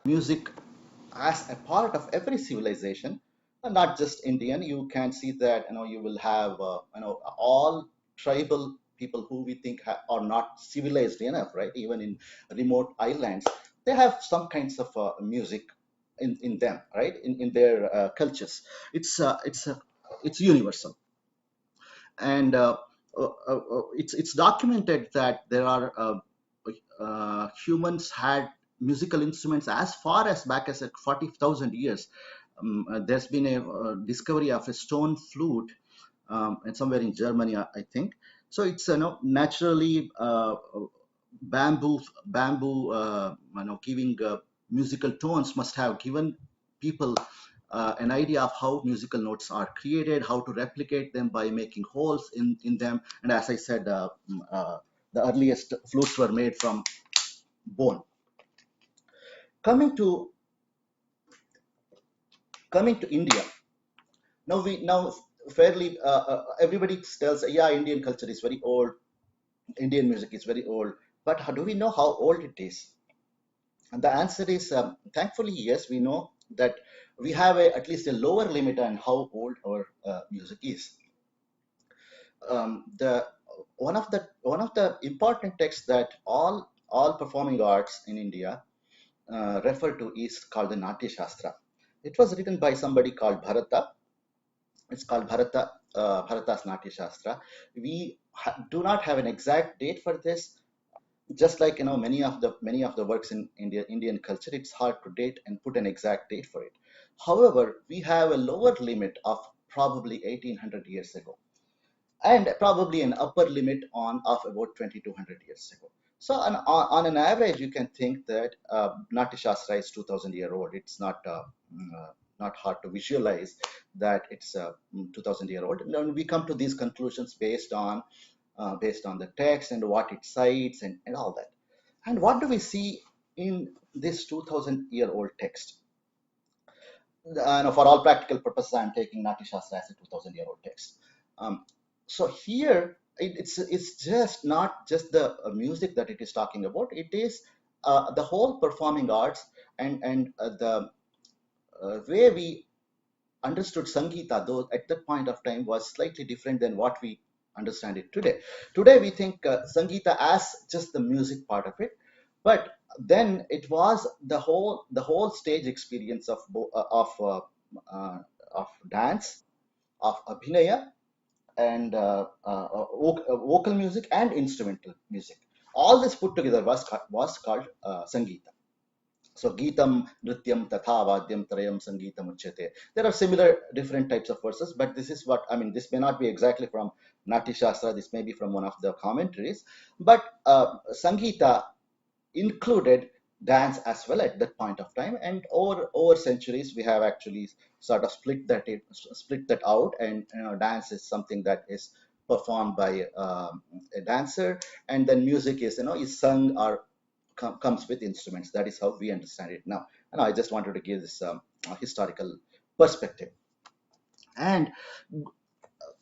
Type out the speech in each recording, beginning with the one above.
music as a part of every civilization, not just Indian. You can see that you will have all tribal people who we think are not civilized enough, right? Even in remote islands, they have some kinds of music in them, right? In their cultures. It's universal, and it's documented that there are humans had musical instruments as far as back as 40,000 years. There's been a discovery of a stone flute, and somewhere in Germany, I think. So it's naturally bamboo, giving musical tones must have given people an idea of how musical notes are created, how to replicate them by making holes in them. And as I said, the earliest flutes were made from bone. Coming to coming to India, now fairly everybody tells, yeah, Indian culture is very old, Indian music is very old, but how do we know how old it is? And the answer is, thankfully, yes, we know that we have at least a lower limit on how old our music is. The one of the important texts that all performing arts in India refer to is called the Ngati Shastra. It was written by somebody called Bharata. It's called Bharata's Ngati Shastra. We do not have an exact date for this. Just like many of the works in Indian culture, it's hard to date and put an exact date for it. However, we have a lower limit of probably 1800 years ago, and probably an upper limit of about 2200 years ago. So on an average, you can think that Nati Shastra is 2000-year old. It's not hard to visualize that it's 2000-year old. And we come to these conclusions based on the text and what it cites and all that. And what do we see in this 2000-year-old text? For all practical purposes, I'm taking Nati Shastra as a 2000-year-old text. Um, so here, it's just not just the music that it is talking about. It is the whole performing arts, and the way we understood Sangeeta, though at that point of time, was slightly different than what we understand it today. Today, we think Sangeeta as just the music part of it, but then it was the whole stage experience of dance, of abhinaya, and vocal music and instrumental music. All this put together was called Sangeeta. So Geetam, Nrityam, Tatha, Vadyam, Trayam, Sangeetam, Uchyate. There are similar different types of verses, but this is what I mean. This may not be exactly from Nati Shastra. This may be from one of the commentaries. But Sangeeta included dance as well at that point of time, and over centuries we have actually sort of split that out, and dance is something that is performed by a dancer, and then music is sung or comes with instruments. That is how we understand it now. And I just wanted to give this historical perspective. And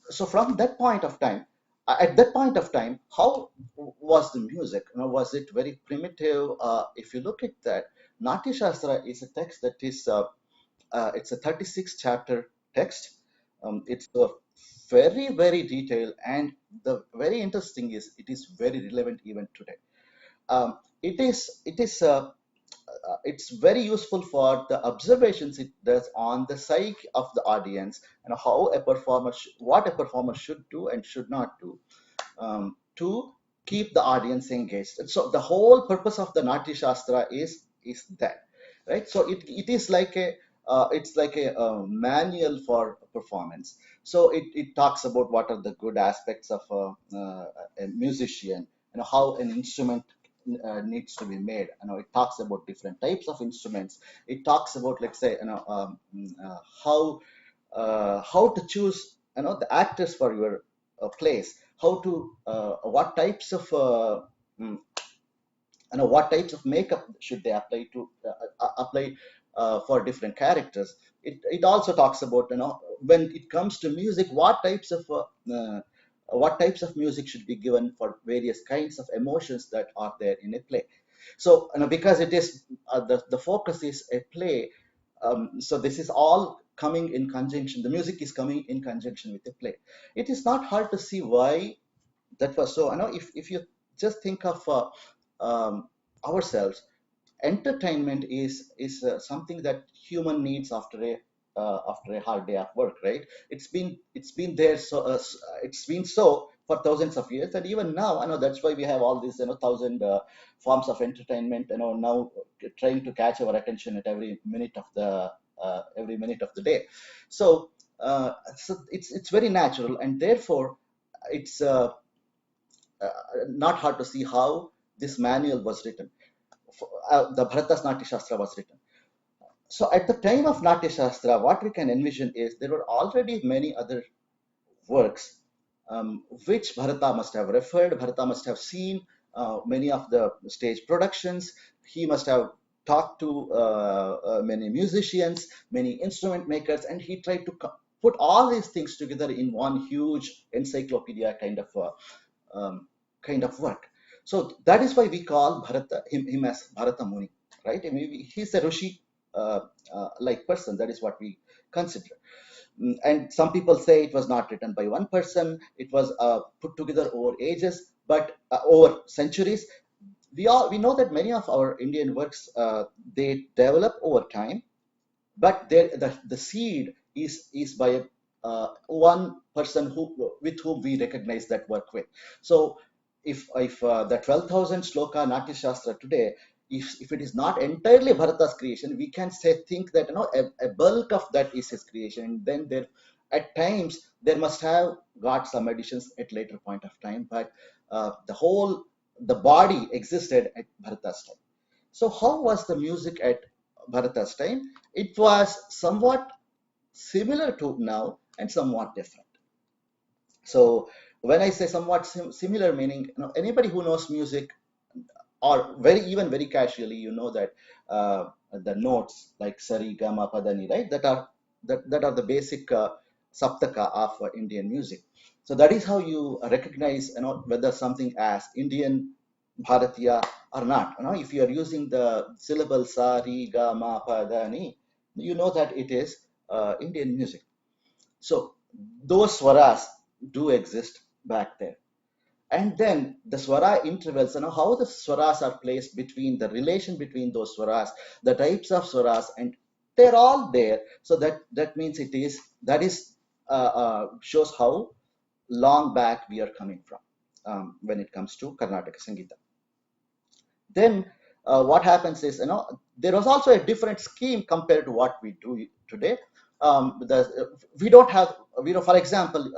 so from that point of time, at that point of time, how was the music? Was it very primitive? If you look at that, Natya Shastra is a text that is it's a 36 chapter text. It's very very detailed, and the very interesting is it is very relevant even today. It's very useful for the observations it does on the psyche of the audience, and how what a performer should do and should not do to keep the audience engaged. And so the whole purpose of the Natya Shastra is that, right? So it is like a manual for performance. So it talks about what are the good aspects of a musician, how an instrument needs to be made. It talks about different types of instruments. It talks about, let's say, how to choose the actors for your plays, how to mm, what types of makeup should they apply for different characters. It also talks about, when it comes to music, what types of music should be given for various kinds of emotions that are there in a play. So because it is the focus is a play, so this is all coming in conjunction. The music is coming in conjunction with the play. It is not hard to see why that was so. If you just think of ourselves, entertainment is something that human needs after a hard day of work, right? It's been there, so it's been so for thousands of years, and even now, I know that's why we have all these thousand forms of entertainment, now trying to catch our attention at every minute of the day. So it's very natural, and therefore it's uh, not hard to see how this manual was written. The Bharata's Nati Shastra was written. So at the time of Natya Shastra, what we can envision is there were already many other works which Bharata must have referred, Bharata must have seen many of the stage productions. He must have talked to many musicians, many instrument makers, and he tried to put all these things together in one huge encyclopedia kind of work. So that is why we call him as Bharata Muni, right? I mean, he's a Rishi like person. That is what we consider. And some people say it was not written by one person. It was put together over ages, but over centuries. We know that many of our Indian works they develop over time, but the seed is by one person with whom we recognize that work with. So if the 12,000 shloka Natya Shastra today, if it is not entirely Bharata's creation, we can say think that a bulk of that is his creation, and then there at times there must have got some additions at later point of time, but the body existed at Bharata's time. So how was the music at Bharata's time? It was somewhat similar to now and somewhat different. So when I say somewhat similar, meaning anybody who knows music, or very casually, that the notes like sari, gama, padani, right? That are the basic saptaka of Indian music. So that is how you recognize whether something as Indian Bharatiya or not. If you are using the syllable sari, gama, padani, you know that it is Indian music. So those swaras do exist back there. And then the swara intervals, how the swaras are placed between the relation between those swaras, the types of swaras, and they're all there. So that means that is shows how long back we are coming from when it comes to Karnataka Sangeeta. Then what happens is, there was also a different scheme compared to what we do today. We don't have, for example,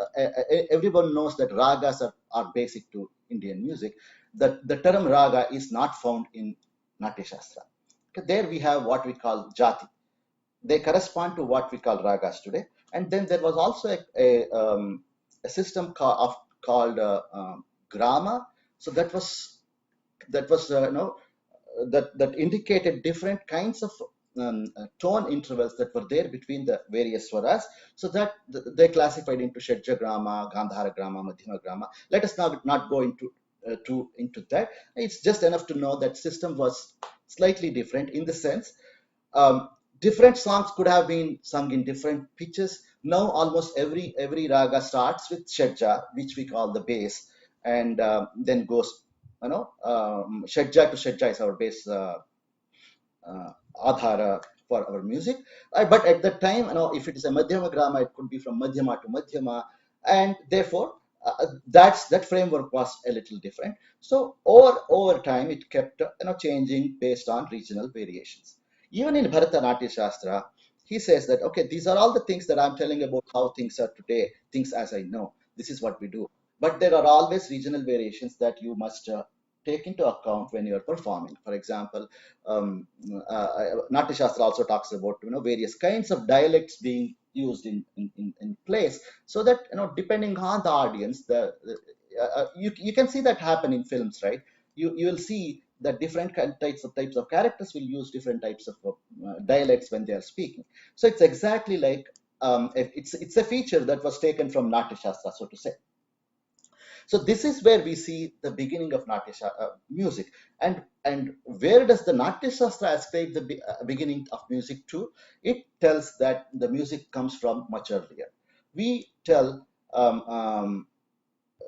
everyone knows that ragas are basic to Indian music. The term raga is not found in Natya Shastra. Okay, there we have what we call jati. They correspond to what we call ragas today. And then there was also a system called grama. So that was that indicated different kinds of tone intervals that were there between the various swaras, so that they classified into Shedja grama, Gandhara grama, Madhyama grama. Let us not go into that. It's just enough to know that system was slightly different in the sense, um, different songs could have been sung in different pitches. Now almost every raga starts with Shedja, which we call the bass, and then goes, Shedja to Shedja is our base adhara for our music. But at that time, if it is a Madhyama grama, it could be from Madhyama to Madhyama, and therefore that framework was a little different. So over time, it kept changing based on regional variations. Even in Bharatanatyam Shastra, he says that, okay, these are all the things that I'm telling about how things are today, things as I know. This is what we do. But there are always regional variations that you must take into account when you're performing. For example, Natya Shastra also talks about various kinds of dialects being used in plays, so that depending on the audience, you can see that happen in films, right? You will see that different types of characters will use different types of dialects when they are speaking. So it's exactly like, it's a feature that was taken from Natya Shastra, so to say. So this is where we see the beginning of music. And where does the Natya Shastra ascribe the beginning of music to? It tells that the music comes from much earlier. We tell um, um,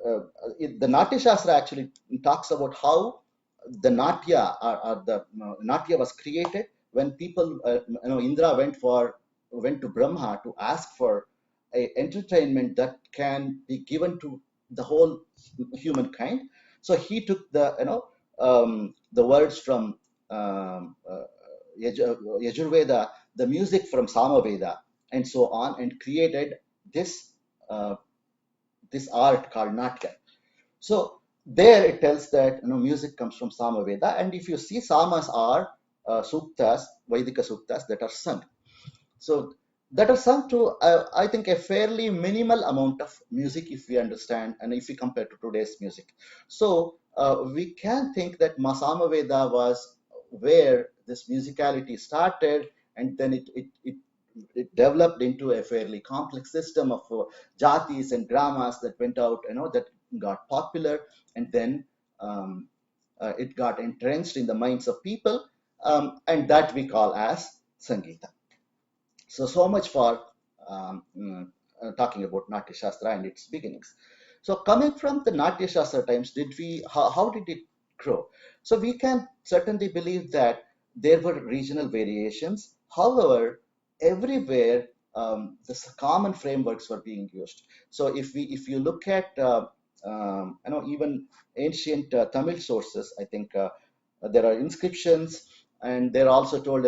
the Natya Shastra actually talks about how the Natya or the Natya was created when people, Indra went to Brahma to ask for a entertainment that can be given to the whole humankind. So he took the words from Yajurveda, the music from Samaveda, and so on, and created this uh, this art called Natya. So there it tells that music comes from Samaveda, and if you see, Samas are suktas, Vaidika suktas that are sung. So that are sung to, I think, a fairly minimal amount of music if we understand and if we compare to today's music. So we can think that Samaveda was where this musicality started, and then it developed into a fairly complex system of jatis and dramas that went out, that got popular, and then um, it got entrenched in the minds of people, and that we call as Sangeeta. So much for talking about Natya Shastra and its beginnings. So coming from the Natya Shastra times, how did it grow? So we can certainly believe that there were regional variations. However, everywhere the common frameworks were being used. So if you look at even ancient Tamil sources, I think there are inscriptions, and they're also told,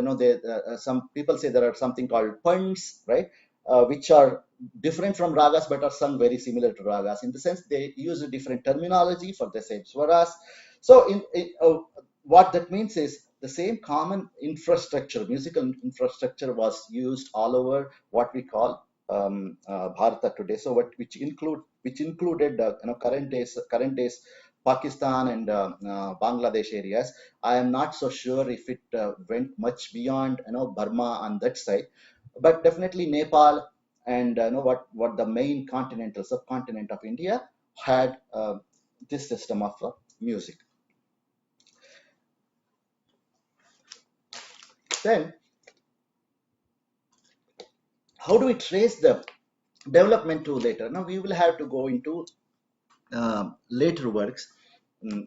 some people say there are something called puns, right, which are different from ragas but are sung very similar to ragas, in the sense they use a different terminology for the same swaras. So what that means is the same common infrastructure, musical infrastructure, was used all over what we call Bharata today. So which included current days Pakistan and Bangladesh areas. I am not so sure if it went much beyond Burma on that side, but definitely Nepal and what the main continental subcontinent of India had this system of music. Then how do we trace the development to later? Now we will have to go into later works. Mm,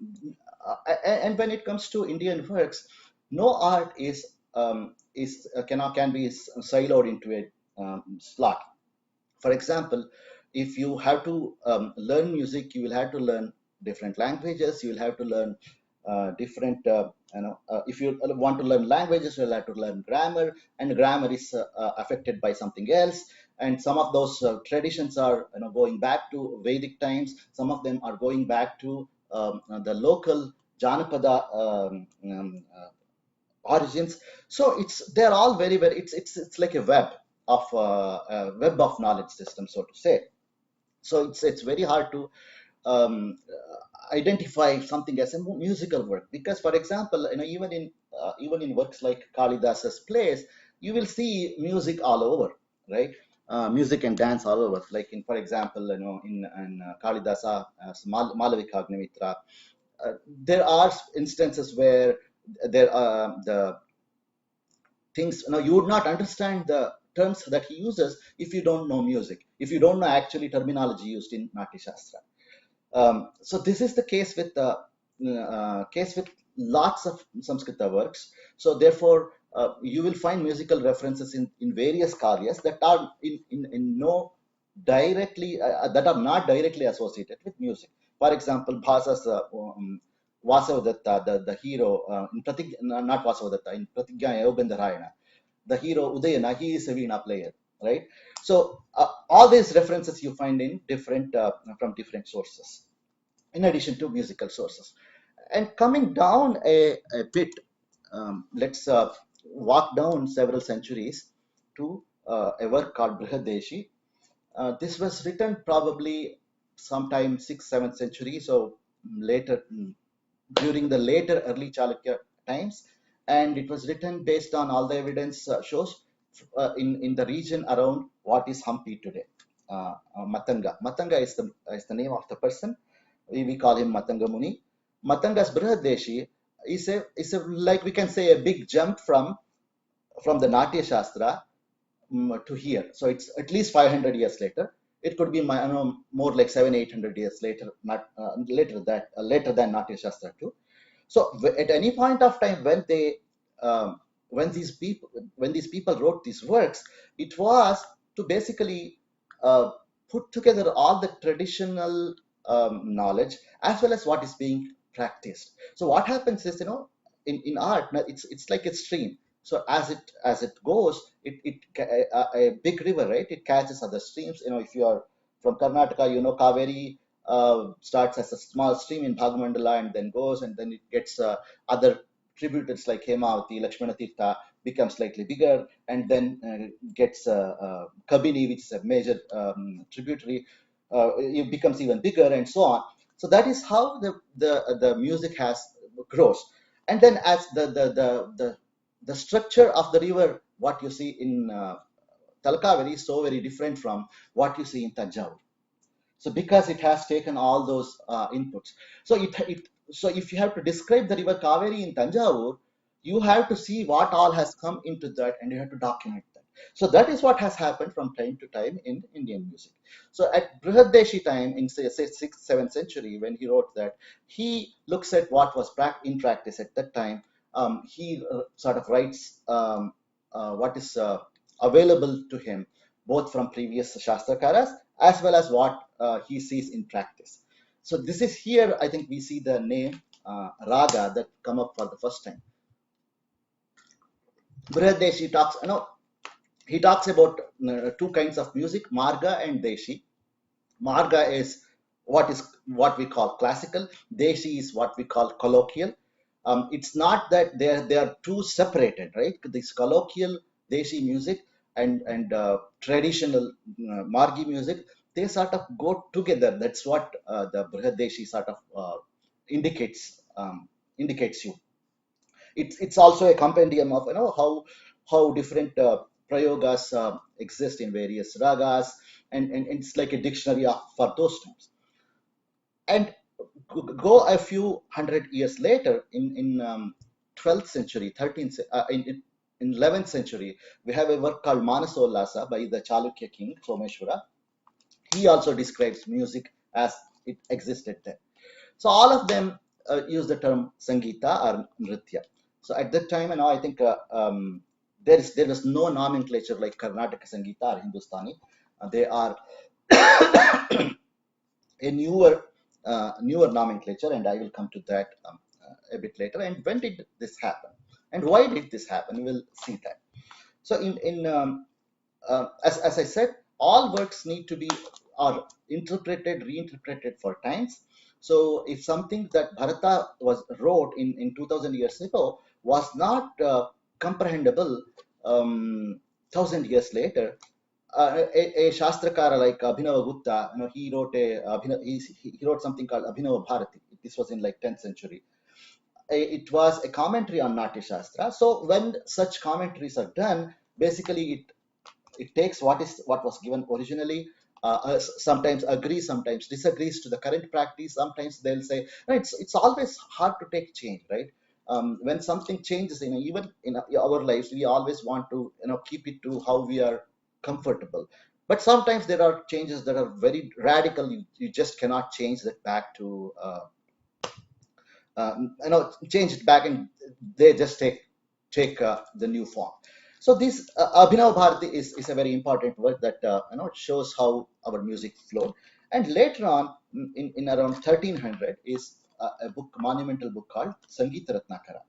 and when it comes to Indian works, no art can be siloed into a slot. For example, if you have to learn music, you will have to learn different languages. You will have to learn different, if you want to learn languages, you'll have to learn grammar, and grammar is affected by something else. And some of those traditions are going back to Vedic times. Some of them are going back to the local Janapada origins. So they're all very, it's like a web of knowledge system, so to say. So it's very hard to um, identify something as a musical work, because, for example, even in works like Kalidasa's plays, you will see music all over, right? Music and dance all over. Like, for example, in Kalidasa, Malavika Agnimitra, there are instances where the things, you would not understand the terms that he uses if you don't know music, if you don't know actually terminology used in Nati Shastra. So this is the case with lots of Sanskrita works. So therefore, you will find musical references in various karyas that are in no directly that are not directly associated with music. For example, Bhasa's Vasavadatta, the hero in not Vasavadatta, in Pratigya Yogandarayana, the hero Udayana, he is a Veena player, right? So all these references you find in different from different sources, in addition to musical sources. And coming down a bit, let's walk down several centuries to a work called Brihadeshi. This was written probably sometime 6th, 7th century, so later, during the later early Chalukya times, and it was written based on all the evidence shows in the region around what is Hampi today. Matanga is the name of the person. We call him Matanga Muni. Matanga's Brihadeshi is a like we can say a big jump from the Natya Shastra to here. So it's at least 500 years later. It could be more like 700-800 years later, not later than Natya Shastra too. So at any point of time um, when these people wrote these works, it was to basically uh, put together all the traditional knowledge as well as what is being practiced. So what happens is, in art, it's like a stream. So as it goes, a big river, right? It catches other streams. If you are from Karnataka, Kaveri starts as a small stream in Bhagmandala and then goes, and then it gets other tributaries like Hemavati, Lakshmana Tirtha becomes slightly bigger, and then gets Kabini, which is a major tributary. It becomes even bigger, and so on. So that is how the music has grows. And then as the structure of the river, what you see in Talakaveri is so very different from what you see in Tanjavur. So because it has taken all those inputs, so so if you have to describe the river Kaveri in Tanjavur, you have to see what all has come into that, and you have to document that. So that is what has happened from time to time in Indian music. So at Brihadeshi time, in say 6th 7th century, when he wrote that, he looks at what was in practice at that time. He sort of writes what is available to him, both from previous Shastrakaras as well as what he sees in practice. So this is here, I think we see the name Raga that come up for the first time. Brihadeshi talks, he talks about two kinds of music, Marga and Deshi. Marga is what we call classical. Deshi is what we call colloquial. It's not that they are two separated, right? This colloquial Deshi music and traditional Margi music, they sort of go together. That's what the Brihadeshi sort of indicates you. It's also a compendium of how different prayogas exist in various ragas, and it's like a dictionary for those terms. And go a few hundred years later, in 12th century, 13th, in 11th century, we have a work called Manasollasa by the Chalukya king Someshwara. He also describes music as it existed then. So all of them use the term Sangeeta or Nritya. So at that time, I think there was no nomenclature like Karnataka Sangeeta or Hindustani. They are a newer nomenclature, and I will come to that a bit later. And when did this happen, and why did this happen? We'll see that. So as I said, all works need to be are interpreted, reinterpreted for times. So if something that Bharata wrote in 2000 years ago was not comprehensible 1000 years later, a Shastrakara like Abhinava Gupta, he wrote something called Abhinava Bharati. This was in like 10th century. It was a commentary on Natya Shastra. So when such commentaries are done, basically it takes what was given originally. Sometimes agrees, sometimes disagrees to the current practice. Sometimes they'll say, no, it's always hard to take change, right? When something changes, even in our lives, we always want to keep it to how we are comfortable. But sometimes there are changes that are very radical. You just cannot change that back to change it back, and they just take the new form. So this Abhinav Bharati is a very important work that shows how our music flowed. And later on, in around 1300, is a monumental book called Sangeeta Ratnakara.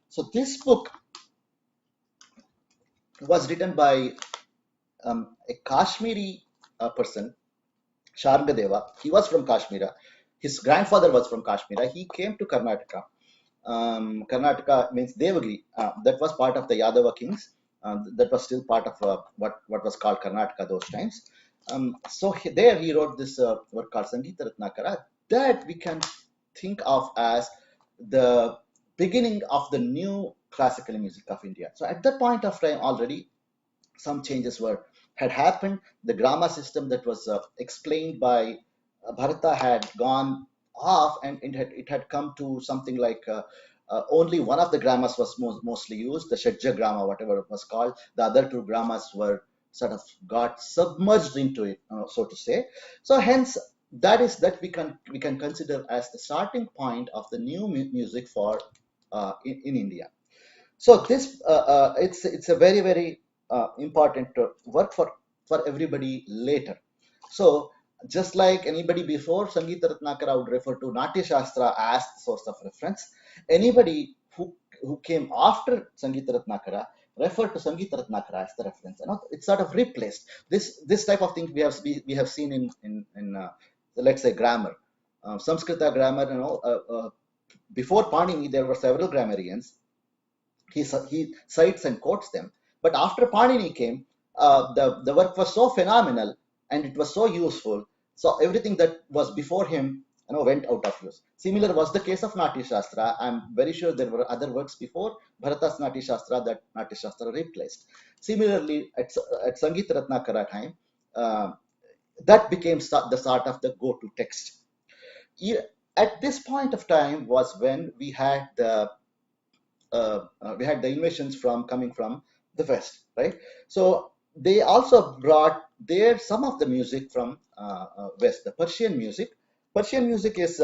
So this book was written by a Kashmiri person, Shargadeva. He was from Kashmir. His grandfather was from Kashmir. He came to Karnataka. Karnataka means Devagiri. That was part of the Yadava kings. That was still part of what was called Karnataka those times. So there he wrote this work called Sangeeta Ratnakara, that we can think of as the beginning of the new classical music of India. So at that point of time, already some changes had happened. The grama system that was explained by Bharata had gone off, and it had come to something like only one of the grammas was mostly used, the Shadja gramma, whatever it was called. The other two grammas were sort of got submerged into it, so to say. So hence, that we can consider as the starting point of the new music for in India. So this it's a very very important work for everybody later. So just like anybody before Sangeeta Ratnakara would refer to Natya Shastra as the source of reference, anybody who came after Sangeeta Ratnakara referred to Sangeeta Ratnakara as the reference. It's sort of replaced. This type of thing we have seen in let's say grammar, Samskrita grammar. Before Panini there were several grammarians. He cites and quotes them. But after Panini came, the work was so phenomenal and it was so useful. So everything that was before him, went out of use. Similar was the case of Natya Shastra. I'm very sure there were other works before Bharata's Natya Shastra that Natya Shastra replaced. Similarly, at Sangeeta Ratnakara time, uh, that became the sort of the go-to text. At this point of time was when we had the invasions from coming from the West, right? So they also brought there some of the music from West, the Persian music. Persian music is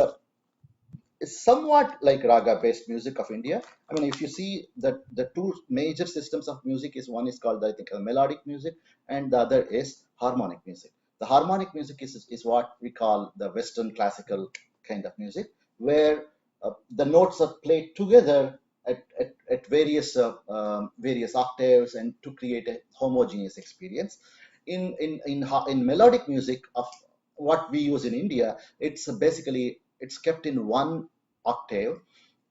somewhat like raga based music of India. I mean, if you see that the two major systems of music is one is called, I think, melodic music, and the other is harmonic music. The harmonic music is what we call the Western classical kind of music, where the notes are played together at various octaves and to create a homogeneous experience. In melodic music of what we use in India, it's kept in one octave,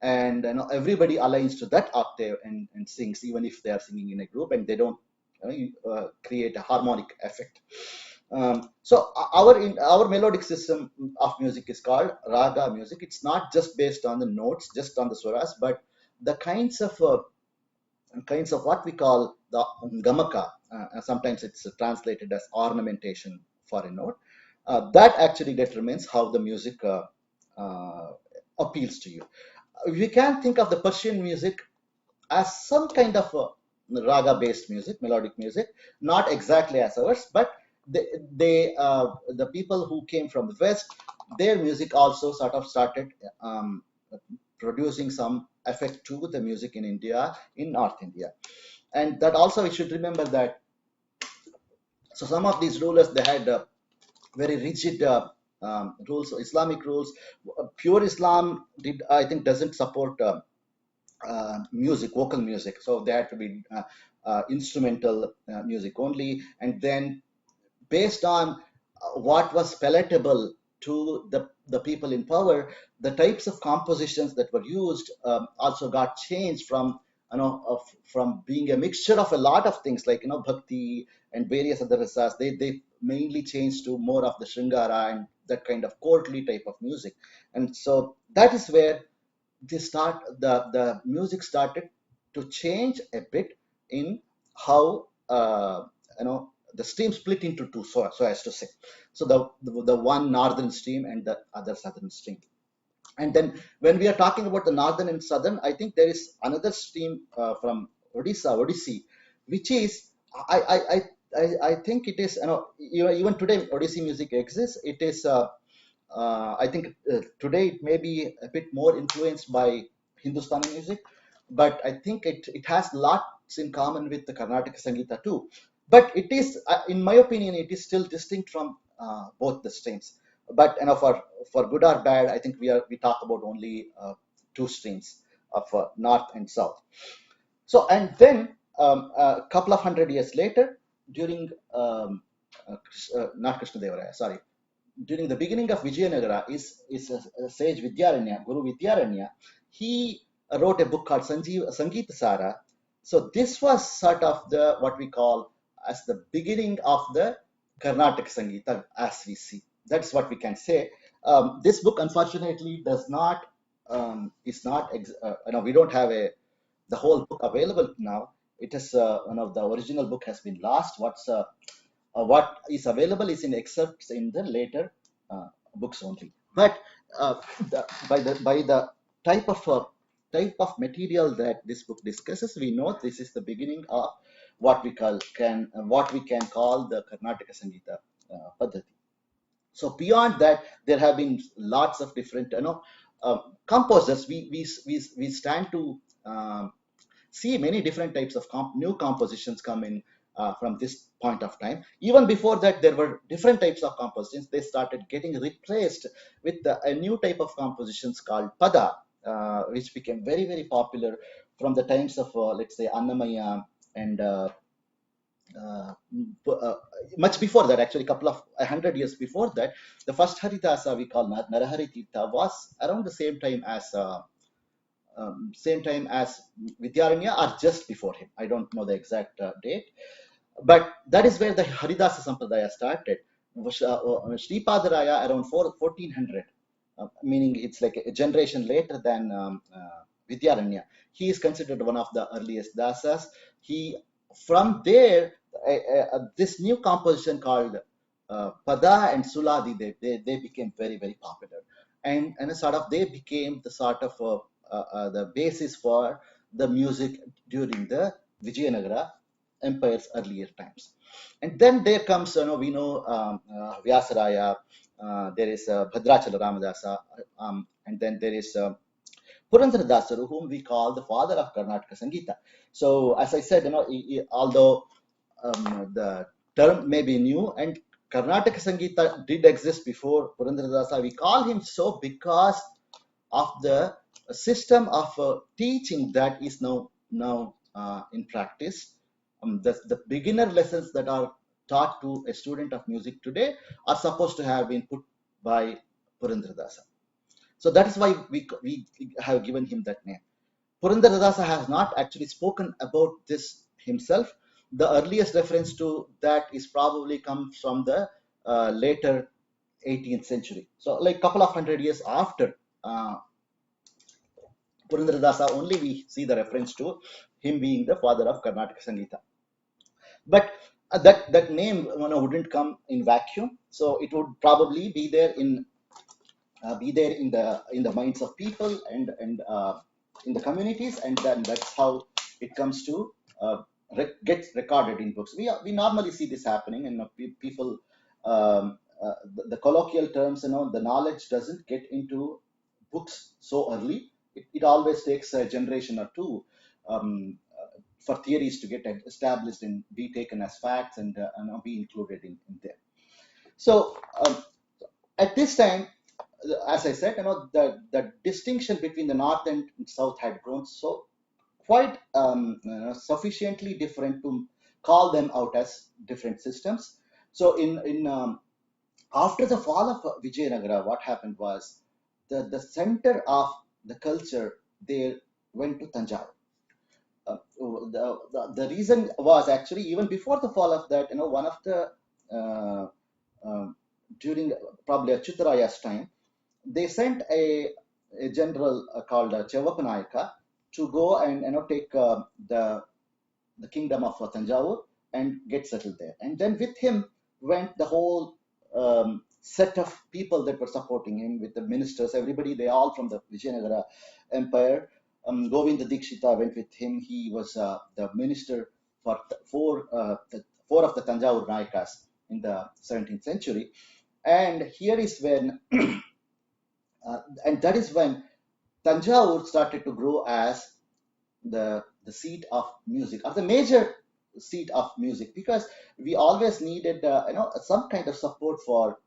and everybody aligns to that octave and sings, even if they are singing in a group and they don't create a harmonic effect. So our melodic system of music is called raga music. It's not just based on the notes, just on the swaras, but the kinds of what we call the gamaka. Sometimes it's translated as ornamentation for a note. That actually determines how the music uh, appeals to you. We can think of the Persian music as some kind of raga based music, melodic music, not exactly as ours, but the people who came from the West, their music also sort of started producing some effect to the music in India, in North India. And that also we should remember that, so some of these rulers, they had very rigid rules, Islamic rules. Pure Islam I think doesn't support music, vocal music. So they had to be instrumental music only. And then based on what was palatable to the people in power, the types of compositions that were used also got changed from from being a mixture of a lot of things like bhakti and various other rasas. They mainly changed to more of the Shringara and that kind of courtly type of music. And so that is where the music started to change a bit in how the stream split into two, so as to say. So the one northern stream and the other southern stream. And then when we are talking about the northern and southern, I think there is another stream from Odissi, which is I think it is even today Odissi music exists. It is I think today it may be a bit more influenced by Hindustani music, but I think it has lots in common with the Karnataka Sangeeta too. But it is, in my opinion, it is still distinct from both the streams. But for good or bad, I think we talk about only two streams of north and south. So and then a couple of hundred years later, during not Krishna Devaraya, sorry, during the beginning of Vijayanagara, is a sage Vidyaranya, Guru Vidyaranya. He wrote a book called Sangeeta Sara. So this was sort of the what we call as the beginning of the Carnatic Sangeeta as we see. That's what we can say. This book, unfortunately, does not is not we don't have the whole book available now. It is one of the original book has been lost. What is available is in excerpts in the later books only. But uh, by the type of material that this book discusses, we know this is the beginning of what we can call the Karnataka Sangeeta Paddhati. So beyond that, there have been lots of different, composers. We stand to see many different types of new compositions come in from this point of time. Even before that, there were different types of compositions. They started getting replaced with a new type of compositions called pada, which became very, very popular from the times of, let's say, Annamaya and uh, uh, much before that, actually, a couple of 100 years before that, the first Haridasa we call Narahari Tirtha was around the same time as Vidyaranya or just before him. I don't know the exact date, but that is where the Haridasa Sampradaya started. Sripadaraya around 1400, meaning it's like a generation later than Vidyaranya. He is considered one of the earliest dasas. He From there, this new composition called Pada and Suladi, they became very, very popular, and sort of they became the sort of the basis for the music during the Vijayanagara Empire's earlier times. And then there comes, we know Vyasaraya, there is Bhadrachala Ramadasa, and then there is Purandara Dasaru, whom we call the father of Karnataka Sangeeta. So, as I said, although the term may be new and Karnataka Sangeeta did exist before Purandara Dasa, we call him so because of the system of teaching that is now in practice. The beginner lessons that are taught to a student of music today are supposed to have been put by Purandradasa. So that is why we have given him that name. Purandaradasa has not actually spoken about this himself. The earliest reference to that is probably comes from the later 18th century. So, like couple of 100 years after Purandaradasa, only we see the reference to him being the father of Karnataka Sangeeta. But that name, wouldn't come in vacuum. So it would probably be there in the minds of people and in the communities, and then that's how it comes to gets recorded in books. We normally see this happening, and people, the colloquial terms, the knowledge doesn't get into books so early. It always takes a generation or two for theories to get established and be taken as facts and be included in there. So at this time, as I said, the distinction between the north and south had grown so quite sufficiently different to call them out as different systems. So in after the fall of Vijayanagara, what happened was the center of the culture there went to Tanjore. The reason was actually even before the fall of that, one of the uh, uh, during probably Achyutaraya's time, they sent a general called Chevapanayaka to go and take the kingdom of Tanjore and get settled there. And then with him went the whole set of people that were supporting him, with the ministers, everybody. They all from the Vijayanagara Empire. Govinda Dikshita went with him. He was the minister for four of the Tanjore Nayakas in the 17th century. And here is when and that is when Tanjore started to grow as the seat of music, or the major seat of music, because we always needed some kind of support for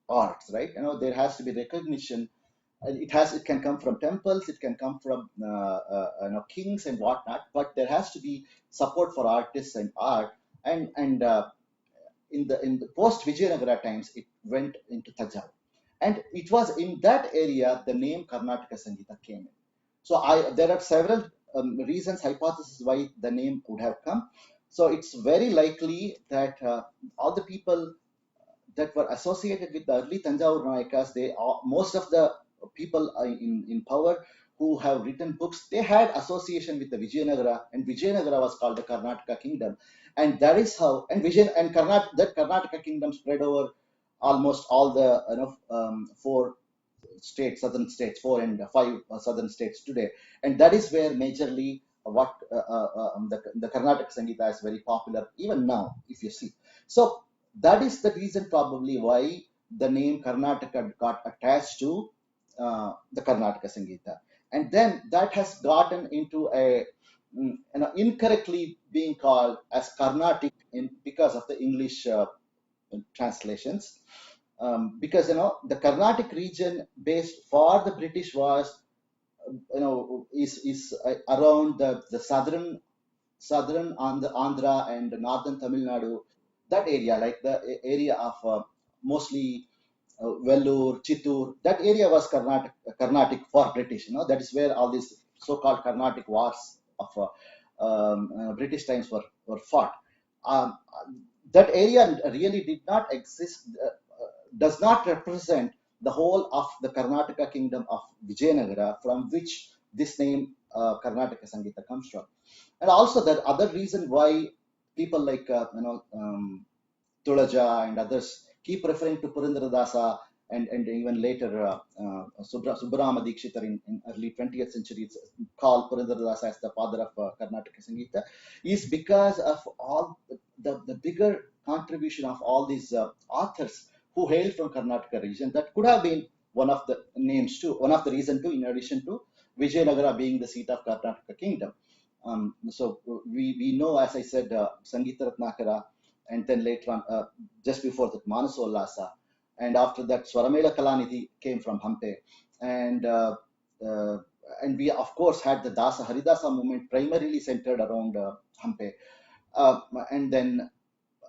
arts, right? There has to be recognition. It can come from temples, it can come from kings and whatnot, but there has to be support for artists and art. And in the post Vijayanagara times, it went into Tanjore, and it was in that area the name Karnataka Sangeeta came in. So there are several reasons, hypotheses why the name would have come. So it's very likely that all the people that were associated with the early Tanjore Nayakas, most of the people in power who have written books, they had association with the Vijayanagara, and Vijayanagara was called the Karnataka kingdom, and that is how, and that Karnataka kingdom spread over almost all the four states, southern states, 4 and 5 southern states today, and that is where majorly what the Karnataka Sangeeta is very popular even now, if you see. So that is the reason probably why the name Karnataka got attached to the Karnataka Sangeeta, and then that has gotten into a incorrectly being called as Carnatic because of the English translations. Because the Carnatic region based for the British was is around the southern Andhra and northern Tamil Nadu, that area, like the area of mostly Vellore, Chittoor, that area was Carnatic for British. That is where all these so-called Carnatic wars of British times were fought. Um, that area really did not exist, does not represent the whole of the Karnataka kingdom of Vijayanagara, from which this name Karnataka Sangeeta comes from. And also, the other reason why people like Tulaja and others keep referring to Purandaradasa, and even later Subbarama Dikshitar in early 20th century called Purandaradasa as the father of Karnataka Sangeeta, is because of all the bigger contribution of all these authors who hail from Karnataka region. That could have been one of the names too, one of the reason too, in addition to Vijayanagara being the seat of Karnataka kingdom. So we know, as I said, Sangeeta Ratnakara, and then later on, just before that, Manasollasa, and after that, Swaramela Kalanidhi came from Hampe, and uh, and we of course had the Dasa Haridasa movement primarily centered around Hampe, uh, and then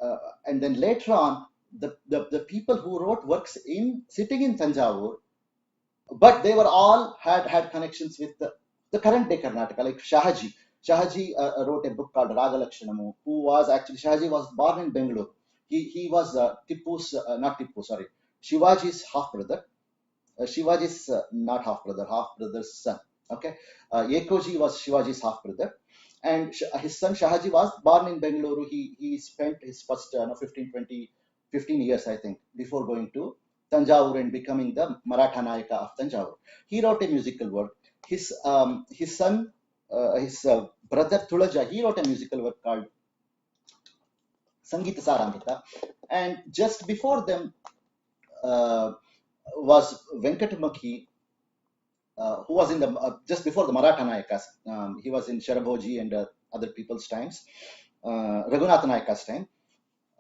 uh, and then later on, the people who wrote works in sitting in Tanjavur, but they were all had connections with the current day Karnataka, like Shahaji. Shahaji wrote a book called Raga Lakshanamu, who was actually, Shahaji was born in Bengaluru. He was Tipu's, not Tipu, sorry, Shivaji's half brother. Shivaji's not half brother, half brother's son. Okay, Yekoji was Shivaji's half brother, and his son Shahaji was born in Bengaluru. He spent his first 15, 20, 15 years, I think, before going to Tanjavur and becoming the Maratha Nayaka of Tanjavur. He wrote a musical work. His son, his brother Tulaja, he wrote a musical work called Sangeeta Saramita, and just before them uh, was Venkatamaki, who was in the just before the Maratha Nayakas. He was in Sharabhoji and other people's times. Raghunatha Nayaka's time,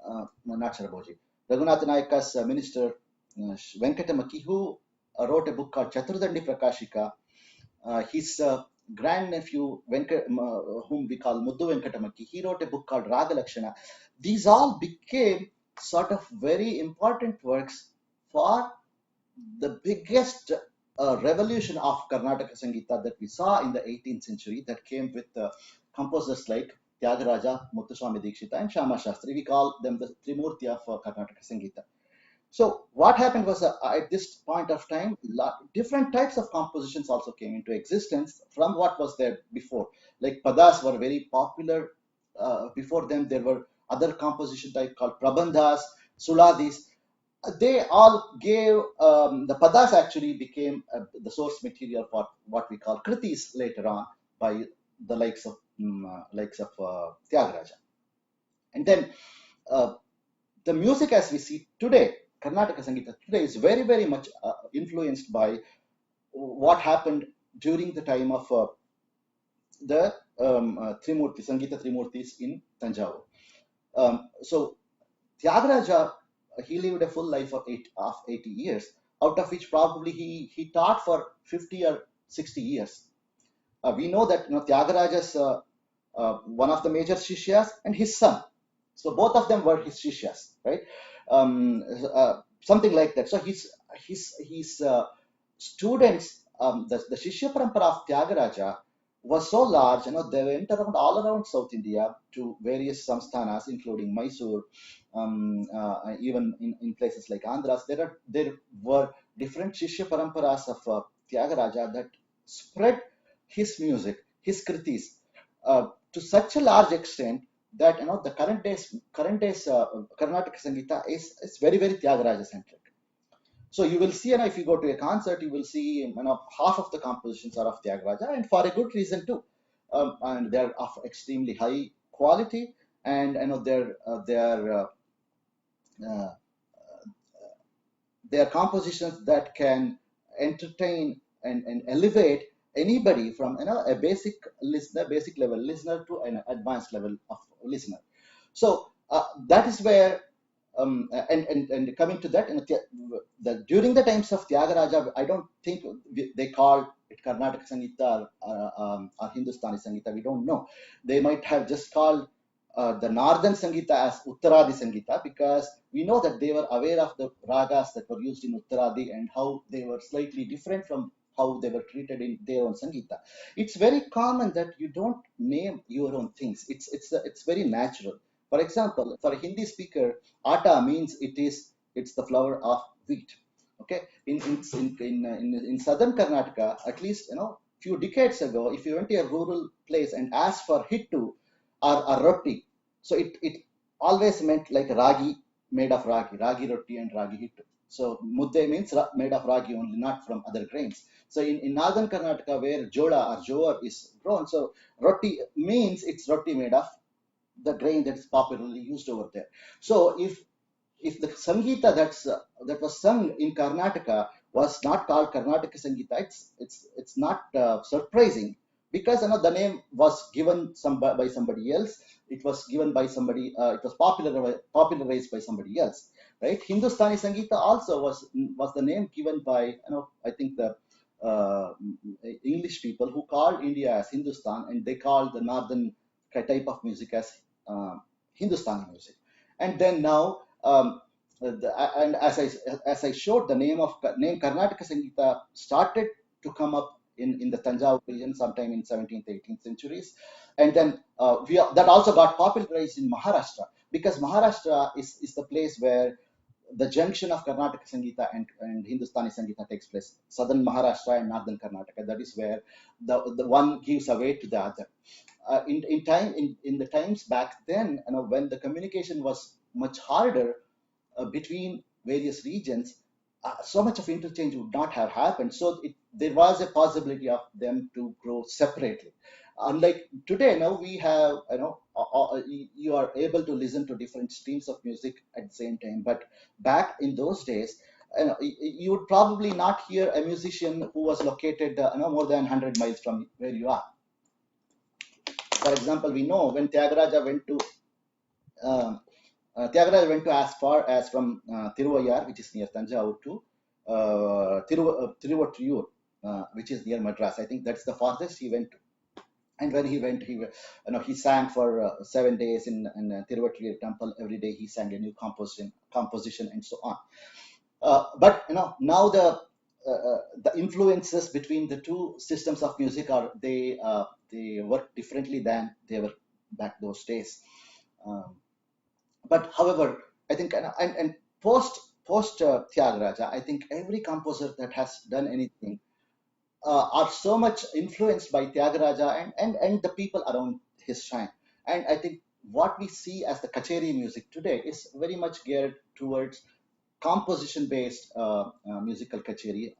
no, not Sharabhoji. Raghunatha Nayaka's minister, Venkatamaki, who wrote a book called Chaturdandi Prakashika. His grandnephew, whom we call Muddu Venkatamaki, he wrote a book called Raga Lakshana. These all became sort of very important works for the biggest revolution of Karnataka Sangeeta that we saw in the 18th century, that came with composers like Tyagaraja, Muthuswami Dikshita, and Shama Shastri. We call them the Trimurti of Karnataka Sangeeta. So what happened was, at this point of time, different types of compositions also came into existence from what was there before. Like padas were very popular. Before them, there were other composition type called prabandhas, suladis. They all gave, the padas actually became the source material for what we call kritis later on by the likes of Tyagaraja. And then uh, the music as we see today, Karnataka Sangeeta today, is very, very much influenced by what happened during the time of the Trimurti, Sangeeta Trimurtis in Tanjavur. So Tyagaraja, he lived a full life of 80 years, out of which probably he taught for 50 or 60 years. We know that Tyagaraja's one of the major shishyas and his son. So both of them were his shishyas, right? Something like that. So his students, the Shishya Parampara of Tyagaraja was so large, they went around all around South India to various samsthanas, including Mysore, even in places like Andhras. There were different Shishya Paramparas of Tyagaraja that spread his music, his kritis, to such a large extent that the current days Karnataka Sangeeta is very, very Tyagaraja centric. So you will see, and if you go to a concert, you will see, half of the compositions are of Tyagaraja, and for a good reason too. And they're of extremely high quality, and uh, they are compositions that can entertain and elevate anybody from a basic listener, basic level listener, to an advanced level of listener. So that is where, and coming to that, during the times of Tyagaraja, I don't think they called it Karnataka Sangeeta or Hindustani Sangeeta. We don't know. They might have just called the Northern Sangeeta as Uttaradi Sangeeta, because we know that they were aware of the ragas that were used in Uttaradi and how they were slightly different from how they were treated in their own Sangeeta. It's very common that you don't name your own things. It's very natural. For example, for a Hindi speaker, atta means it's the flour of wheat. Okay, in southern Karnataka, at least few decades ago, if you went to a rural place and asked for hittu or roti, so it always meant like ragi, made of ragi roti and ragi hittu. So mudde means made of ragi only, not from other grains. So in northern Karnataka, where jola or jowar is grown, so roti means it's roti made of the grain that is popularly used over there. So if the Sangeeta that was sung in Karnataka was not called Karnataka Sangeeta, it's not surprising, because the name was given by somebody else. It was given by somebody. It was popularized by somebody else, right? Hindustani Sangeeta also was the name given by I think the uh, English people who called India as Hindustan, and they called the northern type of music as Hindustani music. And then now, and as I showed, the name Karnataka Sangeeta started to come up in the Tanjavur region sometime in 17th, 18th centuries, and then that also got popularized in Maharashtra, because Maharashtra is the place where the junction of Karnataka Sangeeta and Hindustani Sangeeta takes place. Southern Maharashtra and Northern Karnataka. That is where the one gives away to the other. In the times back then, when the communication was much harder between various regions, so much of interchange would not have happened. So there was a possibility of them to grow separately. Unlike today, now we have, you are able to listen to different streams of music at the same time. But back in those days, you would probably not hear a musician who was located, more than 100 miles from where you are. For example, we know when um, Tyagaraja went to as far as from Tiruvayar, which is near Tanjavur, to Tiruvattriyur, which is near Madras. I think that's the farthest he went to. And when he went, he sang for 7 days in Tiruvattriyur temple. Every day he sang a new composition, and so on. But now the influences between the two systems of music they work differently than they were back those days. Um, but however, I think, and post Tyagaraja, I think every composer that has done anything are so much influenced by Tyagaraja and the people around his time. And I think what we see as the kacheri music today is very much geared towards composition based musical kacheri,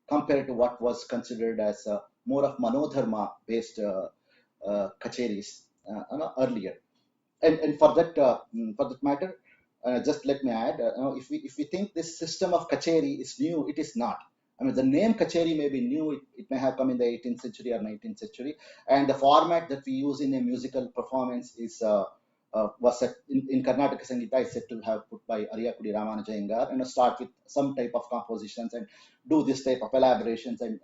compared to what was considered as more of manodharma based kacheris earlier. And for that matter, just let me add, if we think this system of kacheri is new, it is not. I mean, the name kacheri may be new. It may have come in the 18th century or 19th century, and the format that we use in a musical performance is was set in Karnataka Sangeeta is said to have put by Ariyakudi Ramanuja Iyengar, and start with some type of compositions and do this type of elaborations, and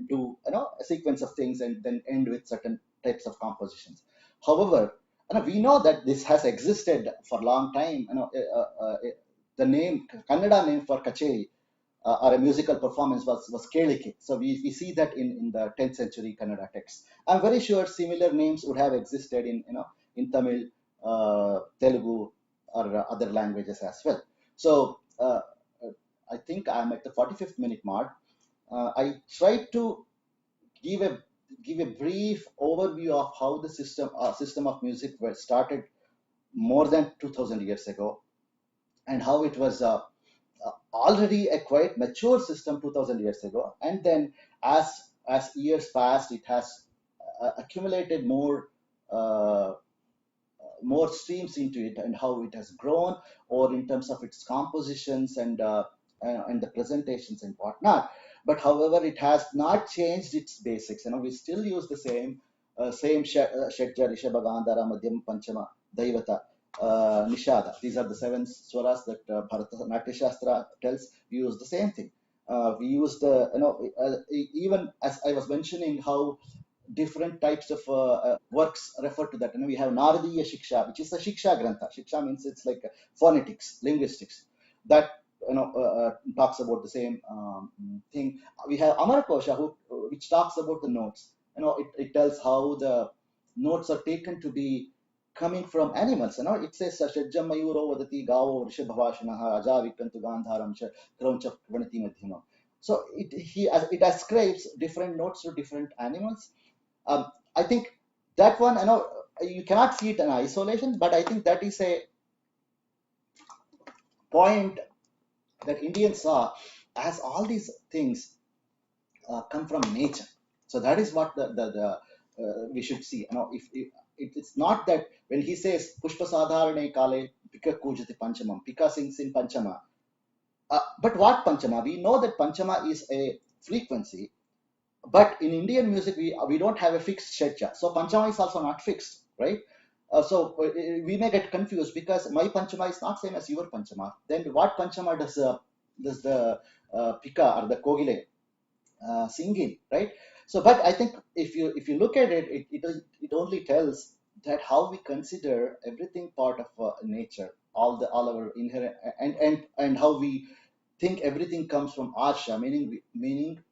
do a sequence of things, and then end with certain types of compositions. However, we know that this has existed for a long time. The name Kannada name for kacheri or a musical performance was Kelike. So we see that in the 10th century Kannada texts. I'm very sure similar names would have existed in Tamil, Telugu, or other languages as well. So I think I'm at the 45th minute mark. I tried to give a give a brief overview of how the system of music was started more than 2000 years ago, and how it was already a quite mature system 2000 years ago, and then as years passed, it has accumulated uh, more streams into it, and how it has grown, or in terms of its compositions and the presentations and whatnot. But however, it has not changed its basics. We still use the same Shedja, Rishabha, Gandhara, Madhyam, Panchama, Daivata, Nishada. These are the seven swaras that Bharata Ngati Shastra tells. We use the same thing. We use the, even as I was mentioning, how different types of works refer to that. We have Naradiya Shiksha, which is a Shiksha Grantha. Shiksha means it's like phonetics, linguistics. That talks about the same thing. We have Amarakosha, which talks about the notes. It tells how the notes are taken to be coming from animals. It says Shajjam Mayuro Vadati Gavo Rishabhavashanaha Aja Vikantu Gandharam Krauncha Vanati Madhyama. So it ascribes different notes to different animals. I think that one, you cannot see it in isolation, but I think that is a point that Indians saw, as all these things come from nature. So that is what we should see. If it's not that when he says Pushpa Sadharane Kale Pika Kujati Panchamam, Pika sings in Panchama. But what Panchama? We know that Panchama is a frequency, but in Indian music, we don't have a fixed schedule. So Panchama is also not fixed, right? So we may get confused because my Panchama is not same as your Panchama. Then what Panchama does the Pika or the Kogile singing, right? So, but I think if you look at it, it only tells that how we consider everything part of nature, all our inherent, and how we think everything comes from Arsha, meaning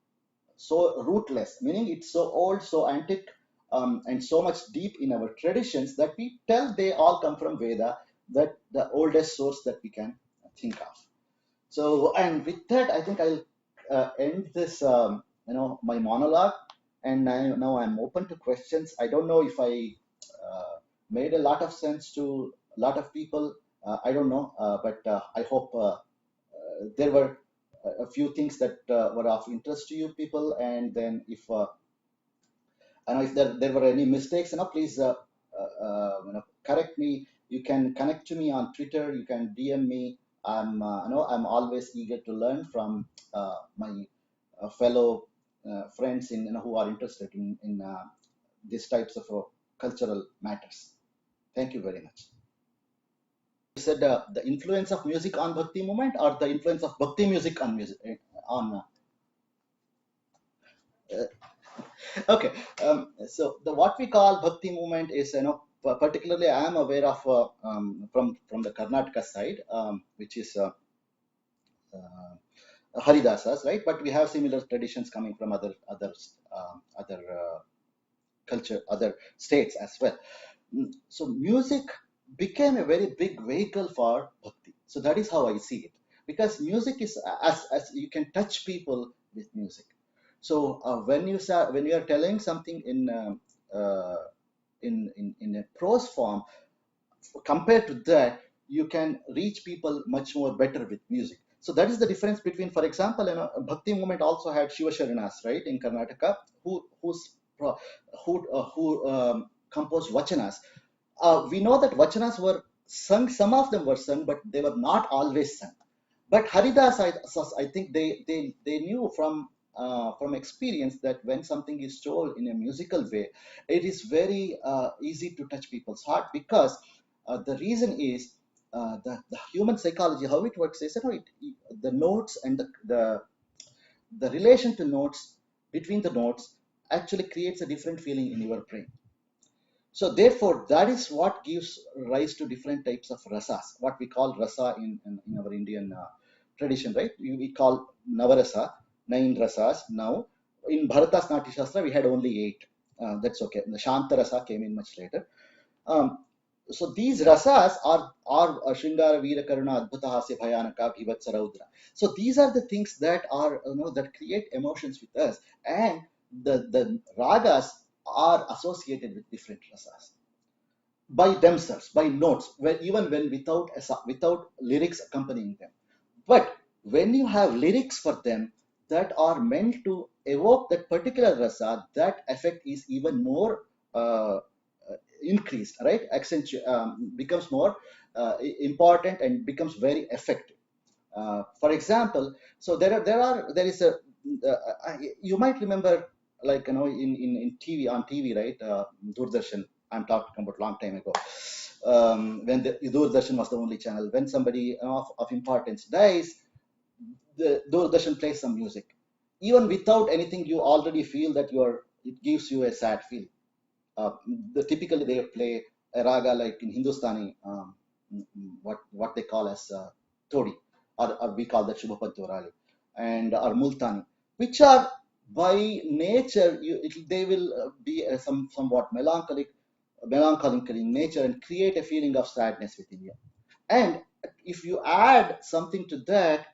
so rootless, meaning it's so old, so antique, and so much deep in our traditions that we tell they all come from Veda, that the oldest source that we can think of. So, and with that, I think I'll end this, my monologue, and now I'm open to questions. I don't know if I made a lot of sense to a lot of people. I don't know, but I hope there were a few things that were of interest to you people. And then if there were any mistakes, please correct me. You can connect to me on Twitter. You can DM me. I'm always eager to learn from my fellow friends who are interested in these types of cultural matters. Thank you very much. You said the influence of music on Bhakti movement, or the influence of Bhakti music on music on. Okay, so the what we call Bhakti movement is, particularly I am aware of from the Karnataka side, which is Haridasas, right? But we have similar traditions coming from other culture, other states as well. So music became a very big vehicle for bhakti. So that is how I see it, because music is, as you can touch people with music. So when you are telling something in a prose form, compared to that, you can reach people much more better with music. So that is the difference between, for example, Bhakti movement also had Shiva Sharanas, right, in Karnataka, who composed vachanas. We know that vachanas were sung, some of them were sung, but they were not always sung. But Haridas, I think they knew from experience that when something is told in a musical way, it is very easy to touch people's heart, because the reason is the human psychology, how it works is, the notes and the relation to notes, between the notes, actually creates a different feeling in your brain. So therefore, that is what gives rise to different types of rasas, what we call rasa in our Indian tradition, right? We call Navarasa, 9 rasas. Now, in Bharata's Nati Shastra, we had only 8. That's okay. The Shanta rasa came in much later. Um, so these rasas are Shringara, Veera, Karuna, Adbhuta, Hasya, Bhayanaka, Bhivatsa, Raudra. So these are the things that are, that create emotions with us, and the ragas are associated with different rasas by themselves, by notes, even when without lyrics accompanying them. But when you have lyrics for them that are meant to evoke that particular rasa, that effect is even more increased, right? Becomes more important and becomes very effective. For example, so there is a you might remember, like, in TV, on TV, right? Doordarshan. I'm talking about long time ago. When the Doordarshan was the only channel. When somebody of importance dies, the Doordarshan plays some music. Even without anything, you already feel that it gives you a sad feel. Uh, Typically they play a raga like in Hindustani, what they call as Todi, or we call that Shubhapanturali, and or Multani, which are by nature, they will be somewhat melancholic in nature and create a feeling of sadness within you. And if you add something to that,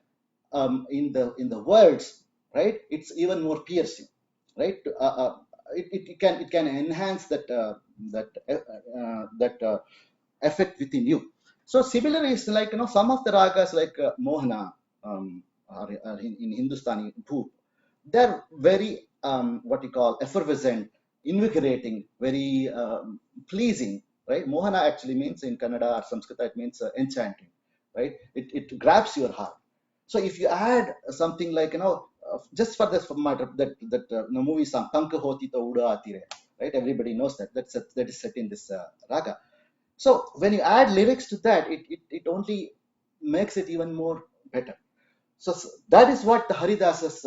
in the words, right? It's even more piercing, right? It can enhance that effect within you. So similar is like, some of the ragas like Mohana, or in Hindustani Bhoop, they're very what you call effervescent, invigorating, very pleasing, right? Mohana actually means in Kannada or Sanskrit, it means enchanting, right? It grabs your heart. So if you add something like, just for this, for matter, that movie song Panka Hoti to Uda Atire, right? Everybody knows that is set in this raga. So when you add lyrics to that, it only makes it even more better. So that is what the Haridasas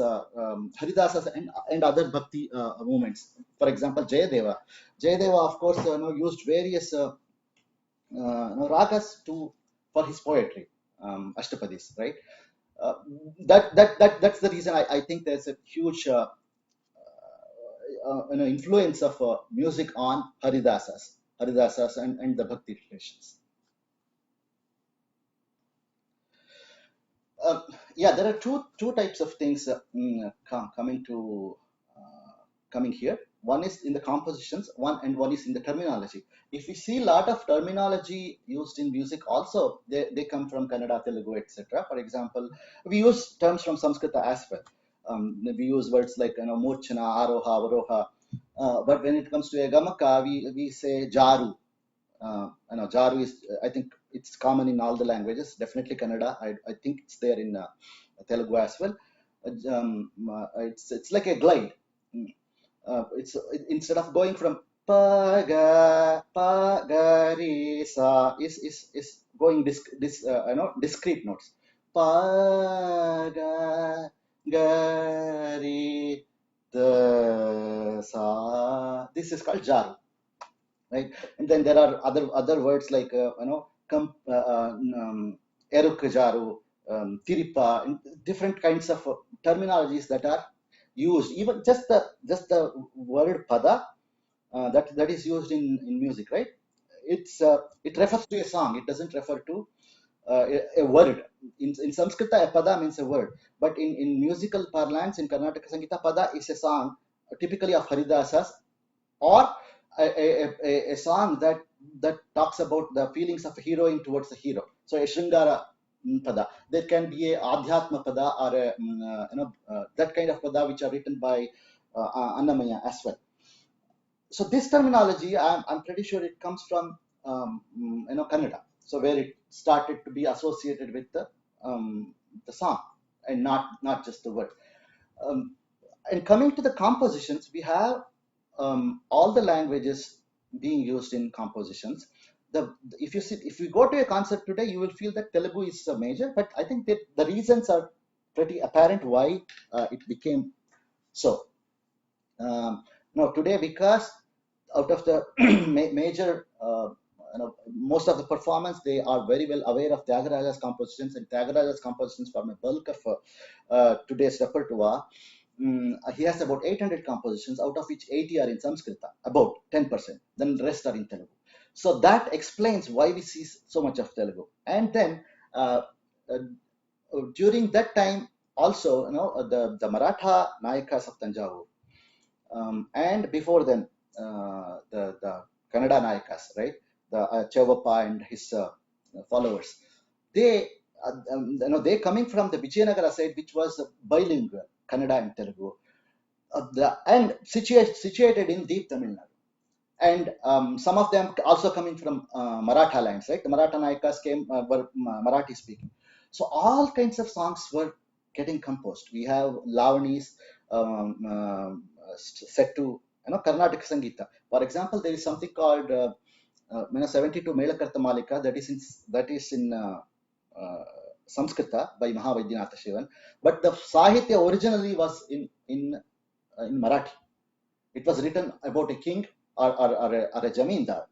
and other bhakti movements. For example, Jayadeva. Jayadeva, of course, used various ragas for his poetry, Ashtapadis, right? Uh, that's the reason I think there's a huge influence of music on Haridasas and the bhakti traditions. Uh, yeah, there are two types of things coming here. One is in the compositions, one is in the terminology. If we see a lot of terminology used in music, also they come from Kannada, Telugu, etc. For example, we use terms from Sanskrita as well. We use words like, Murchana, Aroha, Avaroha. But when it comes to Egamaka, we say Jaru. Jaru is, I think it's common in all the languages. Definitely Kannada. I think it's there in Telugu as well. It's like a glide. It's instead of going from pa ga re sa, is going discrete notes. Pa ga ga re the sa. This is called jaru, right? And then there are other words like, erukajaru, tiripa, and different kinds of terminologies that are used. Even just the word pada, that is used in music, right? It refers to a song. It doesn't refer to a word. In Sanskrit, a pada means a word, but in musical parlance, in Karnataka Sangeeta, pada is a song, typically of Haridasas, or a song that talks about the feelings of a heroine towards the hero. So a Shringara pada. There can be a Adhyatma pada, or that kind of pada which are written by Annamaya as well. So this terminology, I'm pretty sure it comes from Kannada. So where it started to be associated with the song, and not just the word. Um, and coming to the compositions, we have all the languages being used in compositions. If you go to a concert today, you will feel that Telugu is a major, but I think that the reasons are pretty apparent why it became so. Now today, because out of the major, most of the performance, they are very well aware of Tyagaraja's compositions, and Tyagaraja's compositions form a bulk of today's repertoire. He has about 800 compositions, out of which 80 are in Sanskrit, about 10%. Then the rest are in Telugu. So that explains why we see so much of Telugu. And then uh, during that time, also, the Maratha Nayakas of Tanjavur, and before them, the Kannada Nayakas, right? The Chevappa and his followers, they they coming from the Vijayanagara side, which was bilingual, Kannada and Telugu, and situated in deep Tamil Nadu. And some of them also coming from Maratha lands, right? The Maratha Nayakas were Marathi speaking. So all kinds of songs were getting composed. We have Lavanis set to Karnataka Sangeeta. For example, there is something called 72 Melakarta Malika that is in uh, Samskrita by Mahavaidyanatha Shivan, but the Sahitya originally was in Marathi. It was written about a king or a jamindar.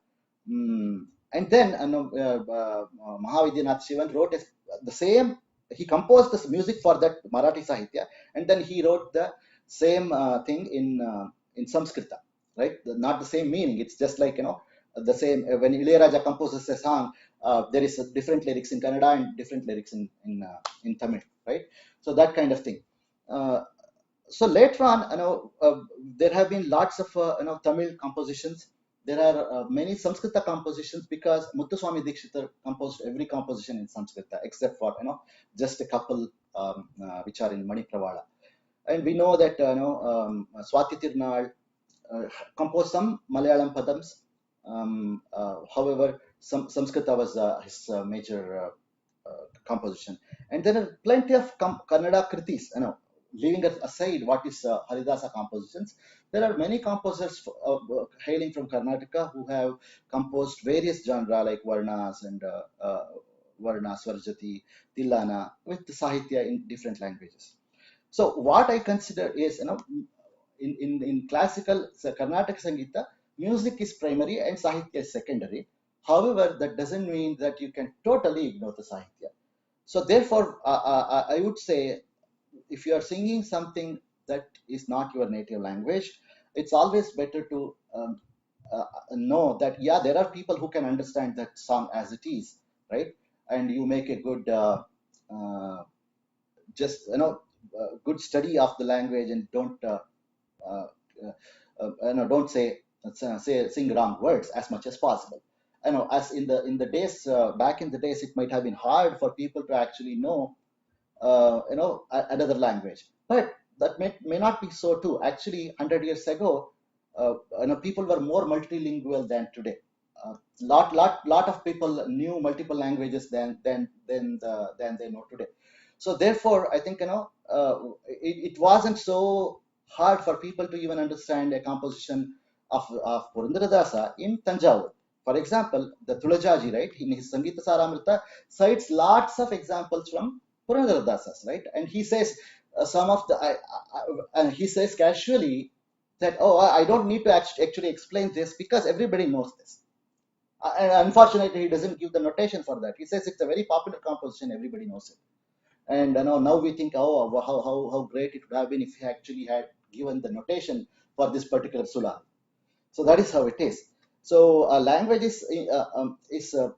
And then Mahavidyanatha Shivan wrote the same, he composed this music for that Marathi Sahitya, and then he wrote the same thing in Samskrita, right? Not the same meaning. It's just like, the same, when Ilayaraja composes a song, there is different lyrics in Kannada and different lyrics in Tamil, right? So that kind of thing. Uh, so later on, there have been lots of Tamil compositions. There are many Sanskrita compositions because Muthuswami Dikshitar composed every composition in Sanskrita except for just a couple which are in Manipravala. And we know that Swati Tirunal composed some Malayalam padams. However, some Samskrita was his major composition. And there are plenty of Kannada kritis, leaving aside what is Haridasa compositions. There are many composers hailing from Karnataka who have composed various genres like Varnas and Varna, Swarjati, Tillana with the Sahitya in different languages. So what I consider is, in classical Carnatic Sangeeta, music is primary and Sahitya is secondary. However, that doesn't mean that you can totally ignore the Sahitya. So therefore, I would say, if you are singing something that is not your native language, it's always better to know that, yeah, there are people who can understand that song as it is, right? And you make a good uh, just good study of the language, and uh, don't say sing wrong words as much as possible. As in the days back in the days, it might have been hard for people to actually know another language, but that may not be so too. Actually, 100 years ago, people were more multilingual than today. Lot of people knew multiple languages than they know today. So therefore, I think it wasn't so hard for people to even understand a composition of Purandaradasa in Tanjavur. For example, the Tulajaji, right, in his Sangeeta Saramrita, cites lots of examples from Purandaradasas, right? And he says some of the, and he says casually that, oh, I don't need to actually explain this because everybody knows this. And unfortunately, he doesn't give the notation for that. He says it's a very popular composition, everybody knows it. And now we think, oh, how great it would have been if he actually had given the notation for this particular sula. So that is how it is. So language is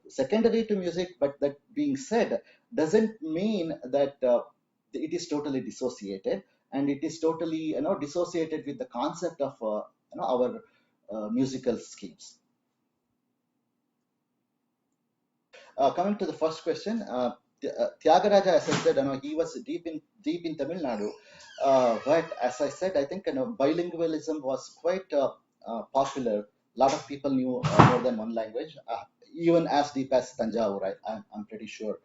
secondary to music, but that being said, doesn't mean that it is totally dissociated, and it is totally dissociated with the concept of our musical schemes. Coming to the first question, Tyagaraja, as I said, he was deep in Tamil Nadu, but as I said, I think bilingualism was quite popular. A lot of people knew more than one language, even as deep as Tanjavur. I'm pretty sure,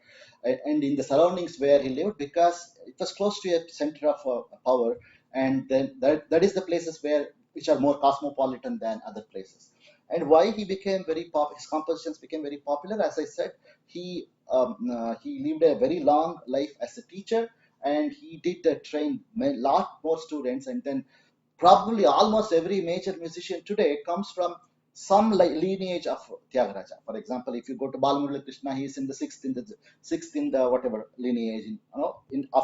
and in the surroundings where he lived, because it was close to a center of power, and then that is the places which are more cosmopolitan than other places. And why he became his compositions became very popular. As I said, he lived a very long life as a teacher, and he did train a lot more students. And then probably almost every major musician today comes from some lineage of Tyagaraja. For example, if you go to Balamurali Krishna, he is in the sixth in the whatever lineage of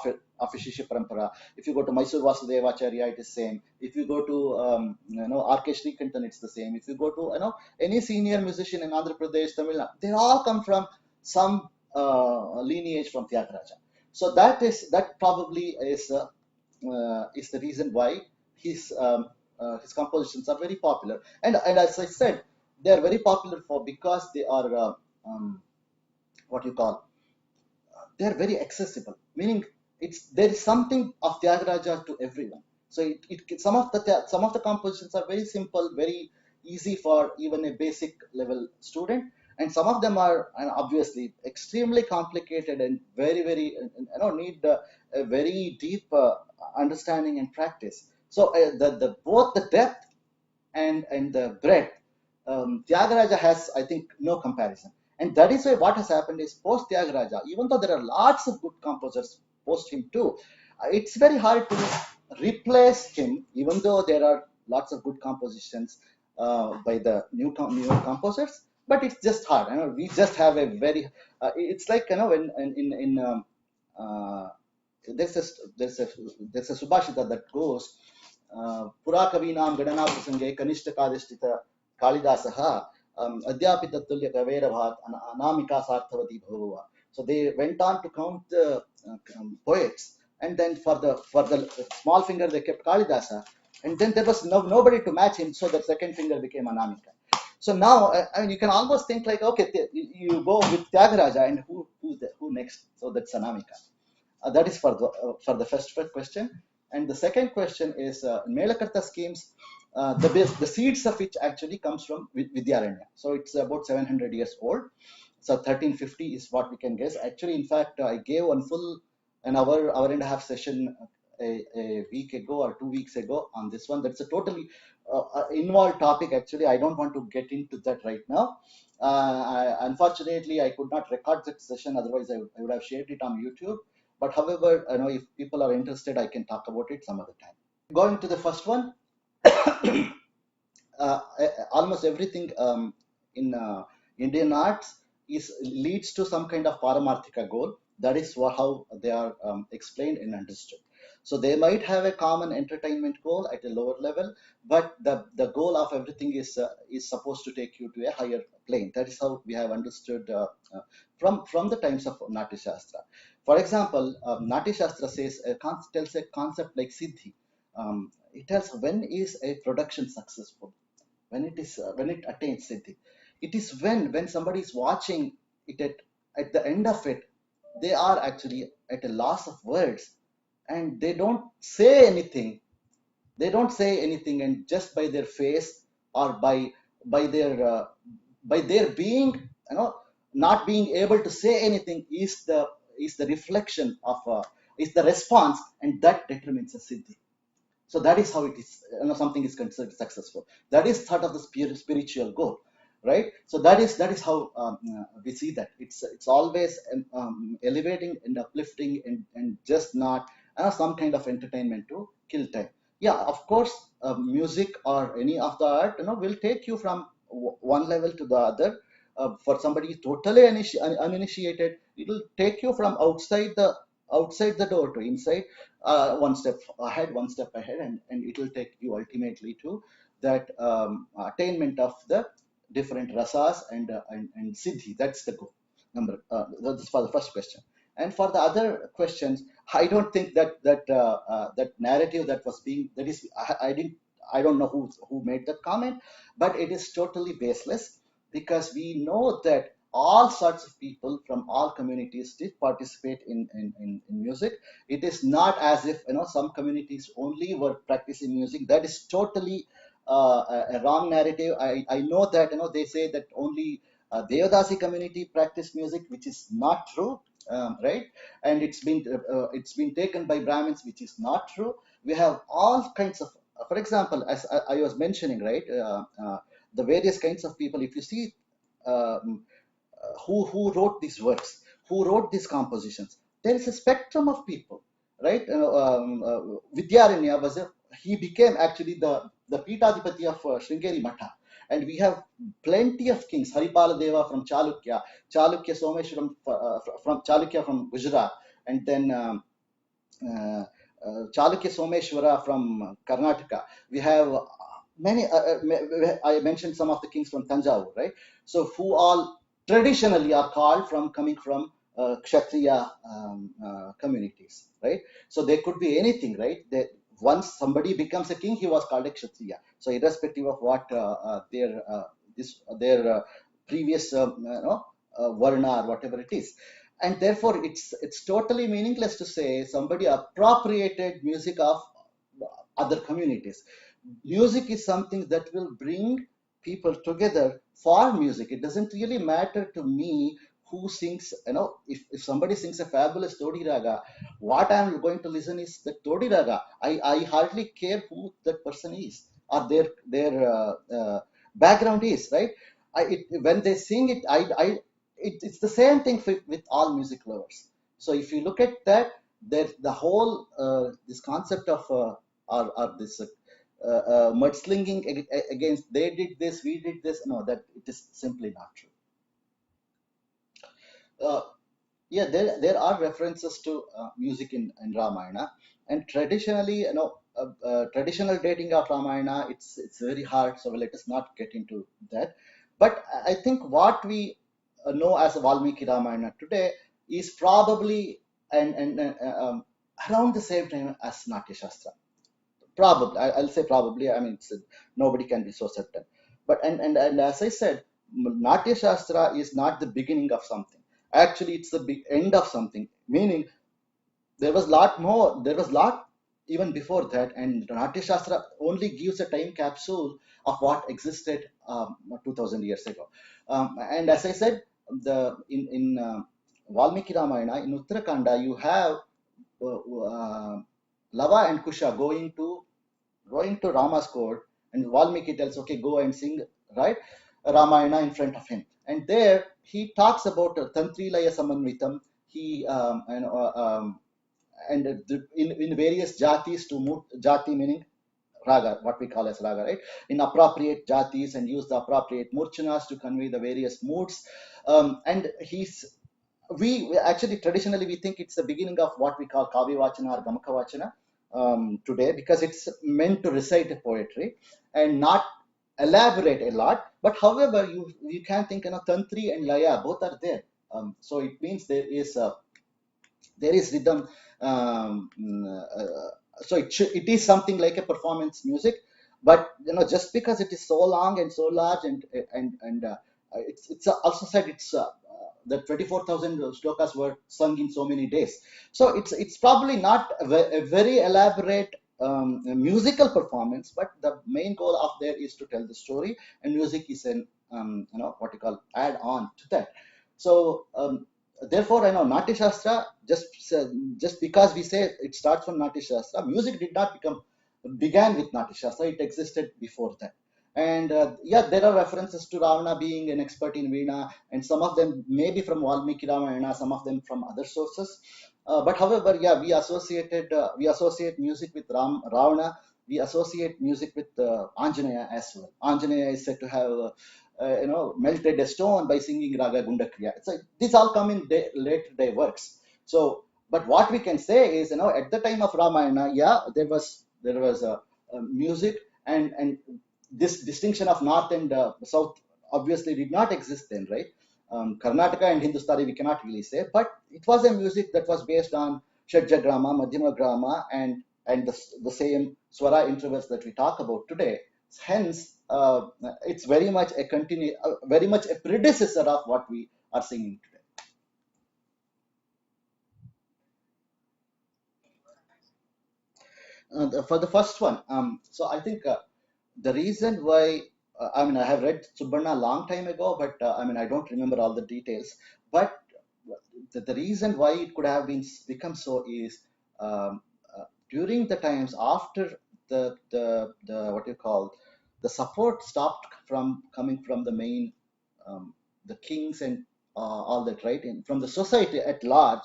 a Shishya Parampara. If you go to Mysore Vasudevacharya, it is same. If you go to R.K. Srikantan, it's the same. If you go to any senior musician in Andhra Pradesh, Tamil Nadu, they all come from some lineage from Tyagaraja. So that probably is the reason why his compositions are very popular. And as I said, they are very popular because they are what you call they are very accessible, meaning there is something of Tyagaraja to everyone. So some of the compositions are very simple, very easy for even a basic level student, and some of them are obviously extremely complicated and very need a very deep understanding and practice. So the both the depth and the breadth, Tyagaraja has, I think, no comparison. And that is why what has happened is post Tyagaraja, even though there are lots of good composers post him too, it's very hard to replace him, even though there are lots of good compositions by the new composers. But it's just hard. We just have a very. It's like when uh, there's a there's a there's a subhashita that goes पुरा कवीनां गणना प्रसंगे कनिष्ठ कादिष्टित कालिदासः अद्यापि तत्तुल्य कवेरभात् Anamika सार्थवती भवुः. So they went on to count the poets, and then for the small finger they kept Kalidasa, and then there was nobody to match him, so the second finger became Anamika. So now, I mean, you can almost think like, okay, you go with Tyagaraja, and who next? So that's Anamika. That is for the first question. And the second question is Melakarta schemes. The seeds of which actually comes from Vidyaranya. So it's about 700 years old. So 1350 is what we can guess. Actually, in fact, I gave an hour and a half session a week ago or 2 weeks ago on this one. That's a totally involved topic. Actually, I don't want to get into that right now. Unfortunately, I could not record that session. Otherwise, I would have shared it on YouTube. But however, if people are interested, I can talk about it some other time. Going to the first one, almost everything in Indian arts leads to some kind of paramarthika goal. That is how they are explained and understood. So they might have a common entertainment goal at a lower level, but the goal of everything is supposed to take you to a higher plane. That is how we have understood from the times of Ngati Shastra. For example, Ngati Shastra tells a concept like Siddhi. It tells when is a production successful, when it attains Siddhi. It is when somebody is watching it at the end of it, they are actually at a loss of words, and they don't say anything. They don't say anything, and just by their face or by their by their being, not being able to say anything is the reflection of is the response, and that determines a siddhi. So that is how it is. Something is considered successful. That is part of the spiritual goal, right? So that is how we see that it's always elevating and uplifting, and just not some kind of entertainment to kill time. Yeah, of course, music or any of the art, will take you from one level to the other. For somebody totally uninitiated, it will take you from outside the door to inside, one step ahead, and it will take you ultimately to that attainment of the different rasas and siddhi. That's the goal. That's for the first question. And for the other questions, I don't think that narrative that was being that is I don't know who made that comment, but it is totally baseless, because we know that all sorts of people from all communities did participate in music. It is not as if some communities only were practicing music. That is totally a wrong narrative. I know that they say that only Devadasi community practice music, which is not true, right? And it's been taken by Brahmins, which is not true. We have all kinds of, for example, as I was mentioning, right? The various kinds of people. If you see um, who wrote these works, who wrote these compositions, there is a spectrum of people, right? Vidyaranya he became actually the Pitadipati of Sringeri Matha, and we have plenty of kings. Haripala Deva from Chalukya Someshwaram from Chalukya from Gujarat, and then Chalukya Someshwara from Karnataka. We have many. I mentioned some of the kings from Tanjavur, right? So who all traditionally are called coming from Kshatriya communities, right? So there could be anything, right? That once somebody becomes a king, he was called a Kshatriya. So irrespective of what their previous varna or whatever it is. And therefore it's totally meaningless to say somebody appropriated music of other communities. Music is something that will bring people together for music. It doesn't really matter to me who sings, if somebody sings a fabulous Todi Raga, what I'm going to listen is the Todi Raga. I hardly care who that person is or their background is, right? When they sing it, it's the same thing with all music lovers. So if you look at that, the whole this concept of or this mudslinging against they did this, we did this. No, that it is simply not true. Uh, yeah, there are references to music in Ramayana, and traditionally, traditional dating of Ramayana, it's very hard. So let us not get into that. But I think what we know as Valmiki Ramayana today is probably around the same time as Natya Shastra. Probably, I'll say probably. I mean, nobody can be so certain. But and as I said, Natya Shastra is not the beginning of something. Actually, it's the big end of something. Meaning, there was lot more. There was lot even before that, and Natya Shastra only gives a time capsule of what existed 2,000 years ago. And as I said, the in Valmiki Ramayana in Uttarakanda, you have Lava and Kusha going to Rama's court, and Valmiki tells, okay, go and sing, right, Ramayana in front of him. And there he talks about Tantri Laya Samanvitam. He and in various jatis to move jati meaning raga, what we call as raga, right? In appropriate jatis and use the appropriate murchanas to convey the various moods. And we actually traditionally we think it's the beginning of what we call Kavi Vachana or Gamaka Vachana today because it's meant to recite a poetry and not elaborate a lot. But however, you can think Tantri and Laya both are there. So it means there is rhythm. So it is something like a performance music, but just because it is so long and so large and it's also said the 24,000 slokas were sung in so many days. So it's probably not a very elaborate musical performance, but the main goal of there is to tell the story, and music is an what you call add on to that. So therefore, I know Natya Shastra, just because we say it starts from Natya Shastra, music did not began with Natya Shastra. It existed before that. And yeah, there are references to Ravana being an expert in Veena, and some of them maybe from Valmiki Ramayana, some of them from other sources. But however, yeah, we associate music with Ravana. We associate music with Anjaneya as well. Anjaneya is said to have melted a stone by singing Raga Gundakriya. So these all come in later day works. So, but what we can say is, at the time of Ramayana, yeah, there was music, and this distinction of north and south obviously did not exist then, right? Karnataka and Hindustani we cannot really say, but it was a music that was based on Shadjagrama, Madhyamagrama, and the same swara intervals that we talk about today. Hence, it's very much a predecessor of what we are singing today. For the first one, so I think the reason why I mean I have read Subbanna a long time ago, but I mean I don't remember all the details. But the reason why it could have been become so is during the times after the what you call the support stopped from coming from the main the kings and all that, right? From the society at large,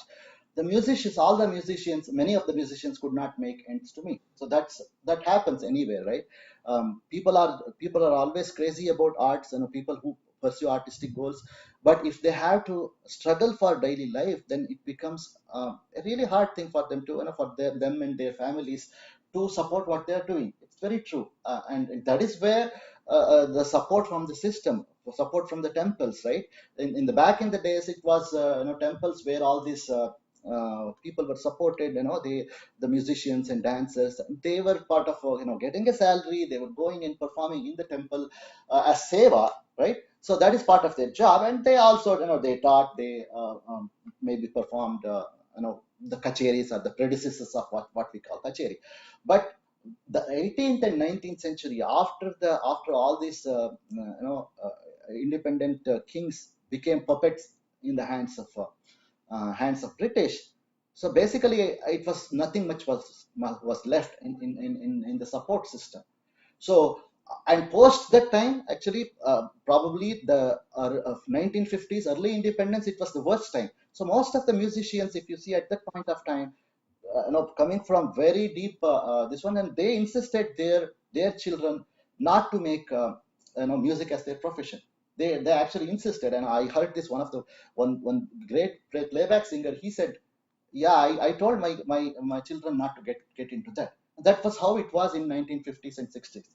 all the musicians, many of the musicians could not make ends to meet. So that happens anywhere, right? People are always crazy about arts, people who pursue artistic goals. But if they have to struggle for daily life, then it becomes a really hard thing for them to, for them and their families to support what they are doing. It's very true, and that is where the support from the system, support from the temples, right? In the back in the days, it was temples where all these people were supported, the musicians and dancers, they were part of getting a salary. They were going and performing in the temple as seva, right? So that is part of their job. And they also, they taught, they maybe performed the kacheris, or the predecessors of what we call kacheri. But the 18th and 19th century, after all these independent kings became puppets in the hands of British. So basically, it was nothing much was left in the support system. So, and post that time, actually, probably the 1950s, early independence, it was the worst time. So most of the musicians, if you see at that point of time, coming from very deep this one, and they insisted their children not to make music as their profession. They actually insisted, and I heard this one great playback singer. He said, "Yeah, I told my children not to get into that." That was how it was in 1950s and 60s,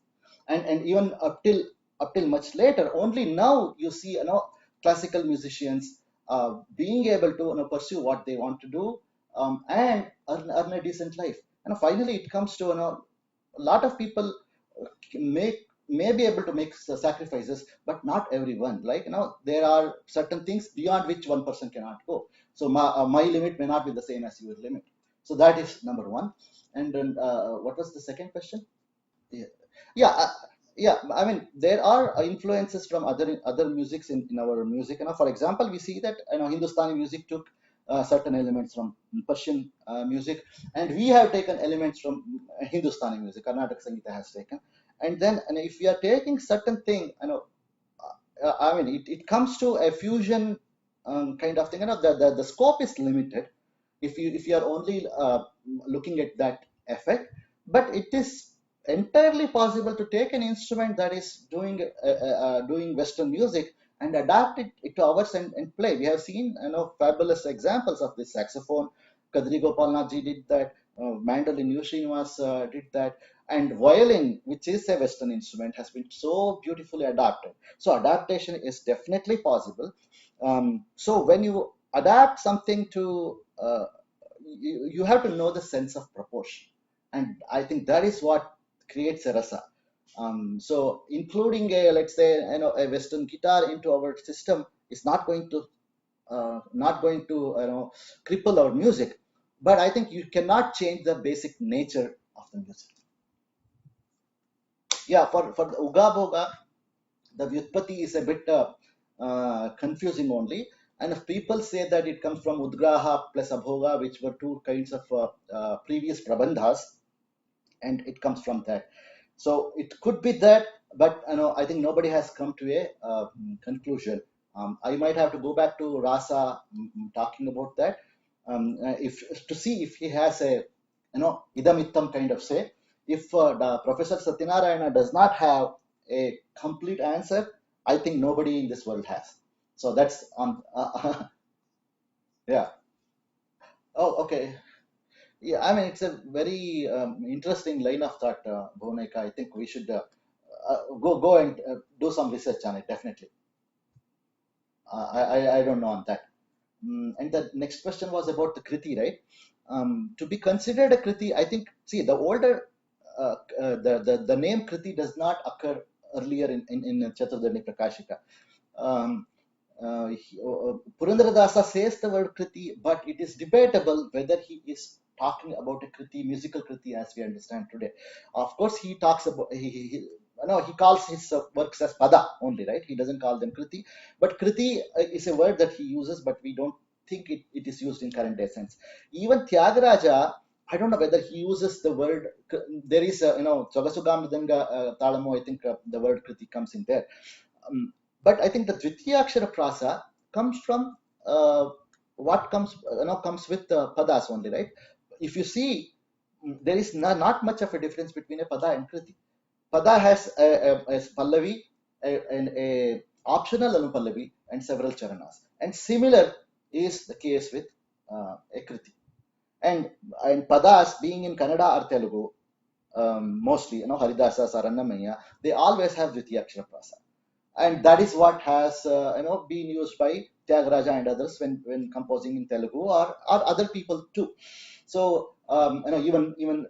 and even up till much later. Only now you see classical musicians being able to pursue what they want to do, and earn a decent life. And finally, it comes to a lot of people make may be able to make sacrifices, but not everyone. Like there are certain things beyond which one person cannot go. So my limit may not be the same as your limit. So that is number one. And then what was the second question? Yeah, yeah, yeah. I mean, there are influences from other musics in our music. For example, we see that Hindustani music took certain elements from Persian music, and we have taken elements from Hindustani music. Karnataka Sangeeta has taken, and then if we are taking certain thing, I mean, it comes to a fusion kind of thing. The scope is limited if you are only looking at that effect, but it is entirely possible to take an instrument that is doing Western music and adapt it to ours and play. We have seen fabulous examples of this. Saxophone, Kadri Gopalnath did that. Mandolin, U. Srinivas did that, and violin, which is a Western instrument, has been so beautifully adapted. So adaptation is definitely possible. So when you adapt something to you have to know the sense of proportion, and I think that is what creates a rasa. So including a, let's say, a Western guitar into our system is not going to cripple our music, but I think you cannot change the basic nature of the music. Yeah, for the uga boga, the vyutpati is a bit confusing only. And if people say that it comes from Udgraha plus Abhoga, which were two kinds of previous prabandhas, and it comes from that. So it could be that, but I think nobody has come to a conclusion. I might have to go back to Rasa, talking about that, if to see if he has a idamittam kind of say. If the Professor Satyanarayana does not have a complete answer, I think nobody in this world has. So that's on. Yeah. Oh, okay. Yeah, I mean, it's a very interesting line of thought, Bhuvneka. I think we should go and do some research on it, definitely. I don't know on that. And the next question was about the Kriti, right? To be considered a Kriti, I think, see, the older, the name Kriti does not occur earlier in Chaturdani Prakashika. Um, Purandaradasa says the word Kriti, but it is debatable whether he is talking about a Kriti, musical Kriti as we understand today. Of course, he talks about, no, he calls his works as Pada only, right? He doesn't call them Kriti. But Kriti is a word that he uses, but we don't think it is used in current day sense. Even Tyagaraja, I don't know whether he uses the word, there is, Sogasugam Vidanga Talamo, I think the word Kriti comes in there. But I think the Dvitiyakshara Prasa comes from what comes with padas only, right? If you see, there is not much of a difference between a pada and kriti. Pada has a pallavi, a optional anupallavi, and several charanas. And similar is the case with a kriti. And padas being in Kannada or Telugu, mostly, Haridasa, Sarannamaya, they always have Dvitiyakshara Prasa. and that is what has been used by Tyagaraja and others when composing in Telugu, or other people too. So even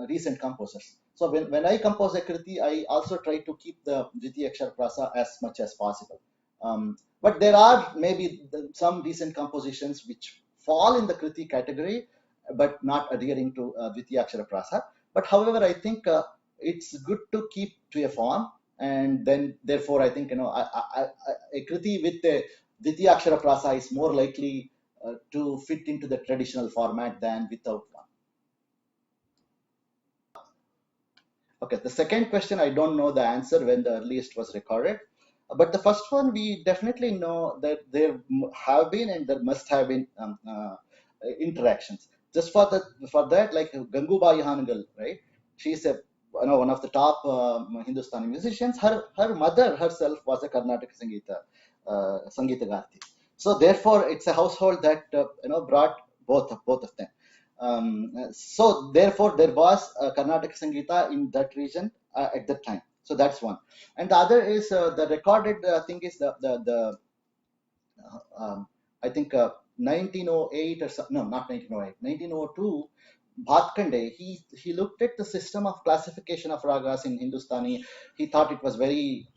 recent composers. So when I compose a kriti, I also try to keep the Dvitiya Akshara Prasa as much as possible. But there are maybe some recent compositions which fall in the kriti category, but not adhering to Dvitiya Akshara Prasa. But however, I think it's good to keep to a form, and then therefore I think a kriti with a Dvitiya Akshara Prasa is more likely to fit into the traditional format than without one. Okay, the second question, I don't know the answer when the earliest was recorded. But the first one, we definitely know that there have been and there must have been interactions. Just for that, like Gangubai Hangal, right? She's one of the top Hindustani musicians. Her mother herself was a Karnataka Sangeeta Garthi. So therefore, it's a household that brought both of them. So therefore, there was Karnataka Sangeeta in that region at that time. So that's one. And the other is the recorded thing is the I think 1908 or no, not 1908, 1902. Bhatkande, he looked at the system of classification of ragas in Hindustani. He thought it was very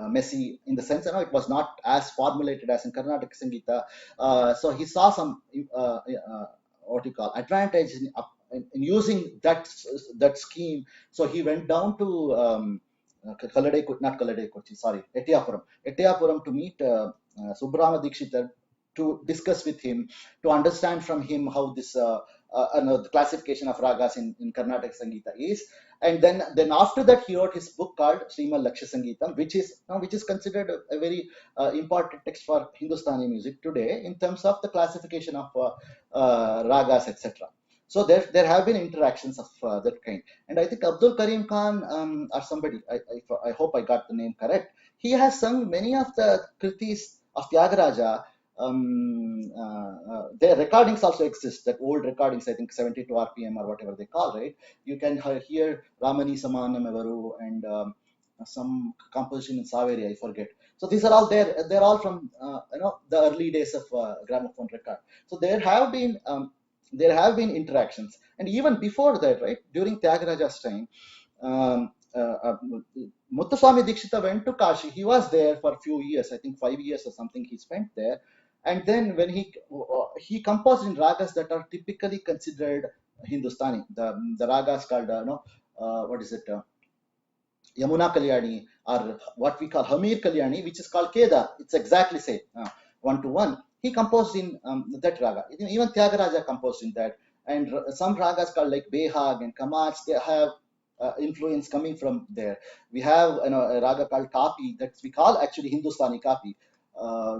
messy in the sense, it was not as formulated as in Karnataka Sangeeta. So he saw some what you call advantage in using that scheme. So he went down to not Kalade Kochi, sorry, Etiapuram to meet Subrama Dikshiter, to discuss with him, to understand from him how this the classification of ragas in Karnataka Sangeeta is. And then after that, he wrote his book called Srimal Lakshya Sangeetam, which is considered a very important text for Hindustani music today in terms of the classification of ragas, etc. So there have been interactions of that kind. And I think Abdul Karim Khan or somebody, I hope I got the name correct, he has sung many of the kritis of Tyagaraja. Their recordings also exist, that old recordings, I think 72 RPM or whatever they call, right? You can hear Ramani Samanam Evaru and some composition in Saveri, I forget. So these are all there. They're all from the early days of gramophone record. So there have been interactions, and even before that, right, during Tyagaraja's time, um, uh, uh, Muthuswami Dikshita went to Kashi. He was there for a few years, I think 5 years or something. He spent there, and then when he composed in ragas that are typically considered Hindustani, the ragas called what is it? Yamuna Kalyani, or what we call Hamir Kalyani, which is called Keda. It's exactly same, one to one. He composed in that raga. Even Tyagaraja composed in that. And some ragas called like Behag and Kamach, they have influence coming from there. We have a raga called Kapi that we call actually Hindustani Kapi.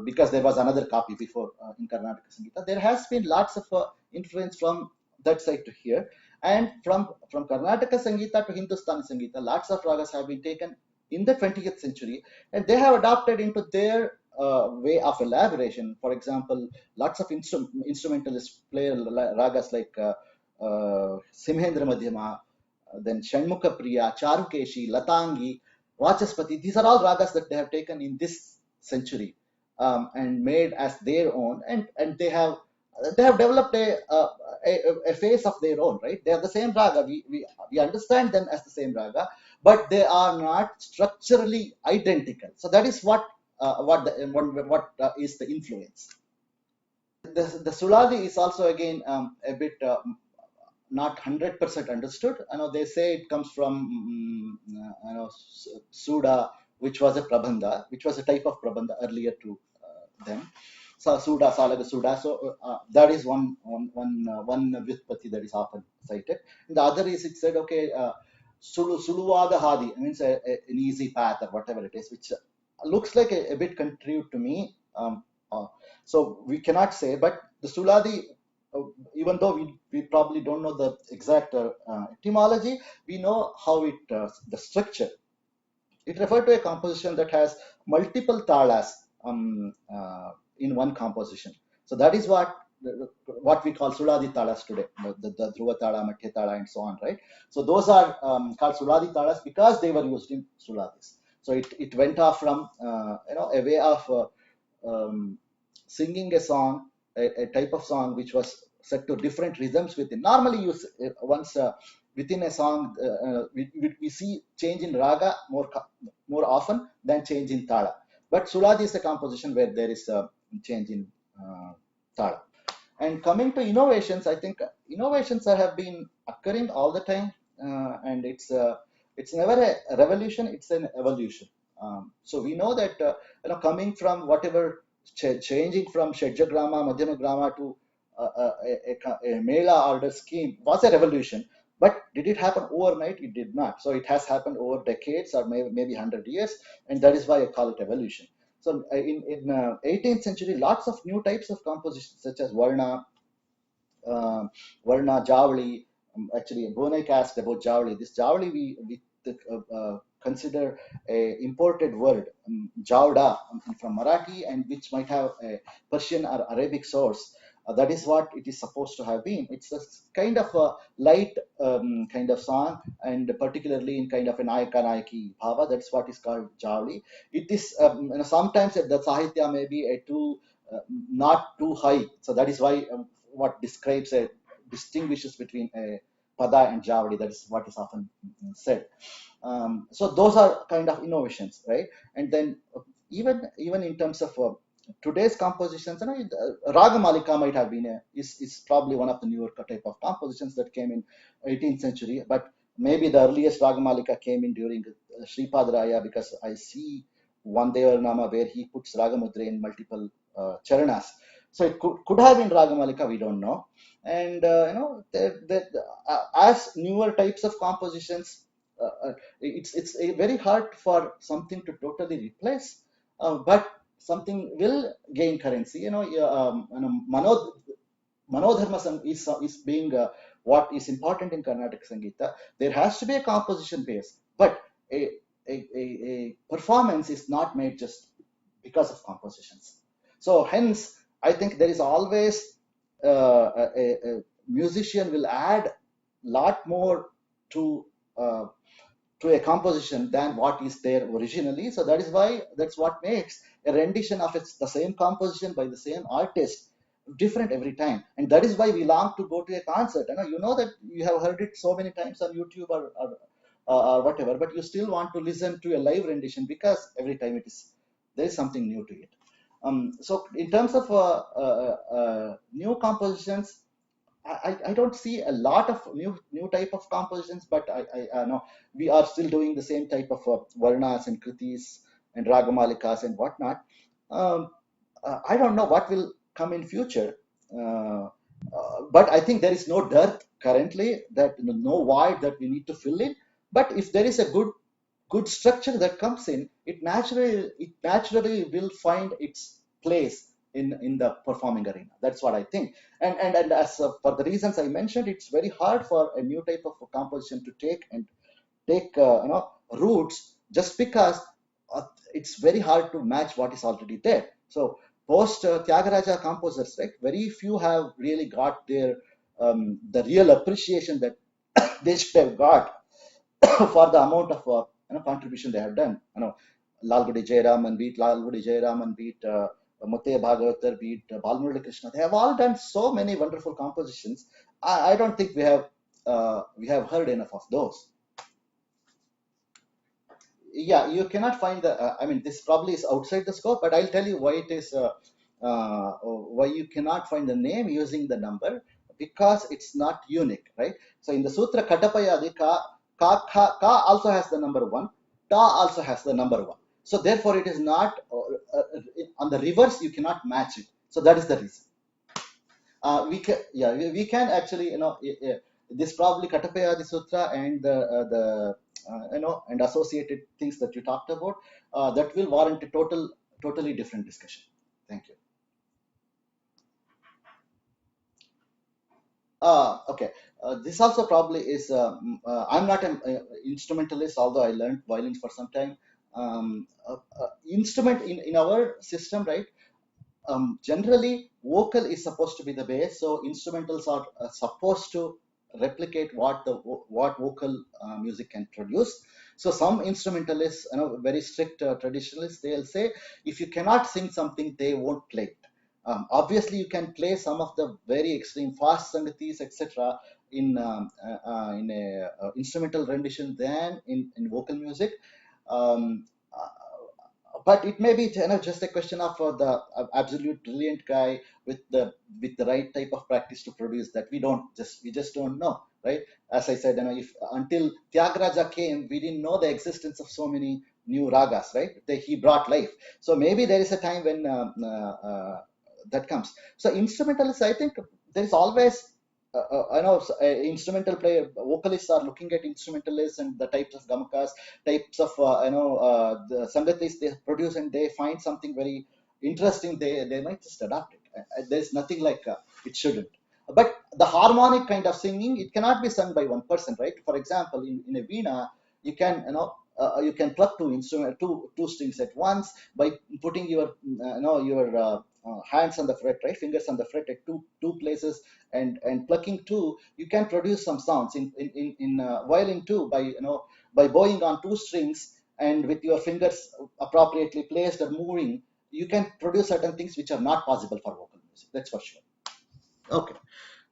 Because there was another copy before in Karnataka Sangeeta. There has been lots of influence from that side to here. And from Karnataka Sangeeta to Hindustani Sangeeta, lots of ragas have been taken in the 20th century, and they have adopted into their way of elaboration. For example, lots of instrumentalists play ragas like Simhendra Madhyama, then Shanmukha Priya, Charukeshi, Latangi, Vachaspati. These are all ragas that they have taken in this century and made as their own, and they have developed a face of their own, right? They are the same raga. We understand them as the same raga, but they are not structurally identical. So that is what is the influence. The Suladi is also again a bit not 100% understood. I know they say it comes from Suda, which was a prabandha, which was a type of prabandha earlier to them. So Suda, Salaga Suda. So that is one Vyutpati that is often cited. And the other is it said, okay, Suluwada Hadi, means an easy path or whatever it is, which looks like a bit contrary to me. So we cannot say, but the Suladi, even though we probably don't know the exact etymology, we know how the structure. It referred to a composition that has multiple talas in one composition. So that is what we call Suladi talas today, the Dhruva tala, Matya tala, and so on, right? So those are called Suladi talas because they were used in Suladis. So it went off from a way of singing a song, a type of song which was set to different rhythms within. Normally, once within a song, we see change in raga more often than change in tala. But Suladi is a composition where there is a change in tala. And coming to innovations, I think innovations have been occurring all the time, and it's never a revolution; it's an evolution. So we know that coming from whatever changing from Shedjagrama, Madhyamagrama to a Mela order scheme was a revolution. But did it happen overnight? It did not. So it has happened over decades or maybe 100 years, and that is why I call it evolution. So in 18th century, lots of new types of compositions such as uh, Varna, Javli. Actually, Bonai asked about Javli. This Javli we consider a imported word, Javda, from Marathi, and which might have a Persian or Arabic source. That is what it is supposed to have been. It's a kind of a light kind of song, and particularly in kind of an Nayaka Nayaki bhava. That's what is called Javli. It is sometimes the Sahitya may be a too not too high. So that is why what describes a distinguishes between a pada and javadi. That is what is often said. So those are kind of innovations, right? And then even in terms of today's compositions, Raga Malika might have been is probably one of the newer type of compositions that came in 18th century, but maybe the earliest Raga Malika came in during Sripad Raya, because I see one Devarnama where he puts Raga Mudra in multiple charanas. So it could have been Raga Malika, we don't know. And as newer types of compositions, it's very hard for something to totally replace, but something will gain currency. Manodharma is being what is important in Carnatic Sangeeta. There has to be a composition base, but a performance is not made just because of compositions. So hence, I think there is always a musician will add lot more to uh, to a composition than what is there originally. So that is why that's what makes a rendition of the same composition by the same artist different every time. And that is why we long to go to a concert. You know that you have heard it so many times on YouTube or whatever, but you still want to listen to a live rendition because every time there is something new to it. So in terms of new compositions, I don't see a lot of new type of compositions, but I know we are still doing the same type of varnas and kritis and ragamalikas and whatnot. Um, I don't know what will come in future, but I think there is no dearth currently, that no void that we need to fill in. But if there is a good structure that comes in, it naturally will find its place in the performing arena. That's what I think. And as for the reasons I mentioned, it's very hard for a new type of composition to take roots, just because it's very hard to match what is already there. So post Tyagaraja composers, right? Very few have really got their the real appreciation that they should have got for the amount of contribution they have done. Lalgudi Jayaraman beat Lalgudi Jayaraman beat Muttiya Bhagavatar beat Balmurali Krishna. They have all done so many wonderful compositions. I don't think we have heard enough of those. Yeah, you cannot find the. I mean, this probably is outside the scope, but I'll tell you why it is. Why you cannot find the name using the number, because it's not unique, right? So in the Sutra Katapayadi, ka also has the number one, ta also has the number one. So therefore, it is not on the reverse. You cannot match it. So that is the reason. We can actually, this probably Katapaya the Sutra and the and associated things that you talked about, that will warrant a totally different discussion. Thank you. Okay. This also probably is. I'm not an instrumentalist, although I learned violin for some time. Instrument in our system, right? Generally, vocal is supposed to be the base, so instrumentals are supposed to replicate what vocal music can produce. So some instrumentalists, very strict traditionalists, they'll say if you cannot sing something, they won't play it. Obviously, you can play some of the very extreme fast sangatis, etc., in a instrumental rendition than in vocal music. Um, but it may be, just a question of the absolute brilliant guy with the right type of practice to produce that. We just don't know, right? As I said, if until Tyagaraja came, we didn't know the existence of so many new ragas, right? He brought life. So maybe there is a time when that comes. So instrumentalists, I think there is always I know instrumental player vocalists are looking at instrumentalists and the types of gamakas, types of the sangatis they produce, and they find something very interesting. They might just adapt it. There's nothing like it shouldn't. But the harmonic kind of singing, it cannot be sung by one person, right? For example, in a veena, you can pluck two strings at once by putting your hands on the fret, right? Fingers on the fret at two places, and plucking two, you can produce some sounds in violin too, by bowing on two strings and with your fingers appropriately placed or moving, you can produce certain things which are not possible for vocal music. That's for sure. Okay.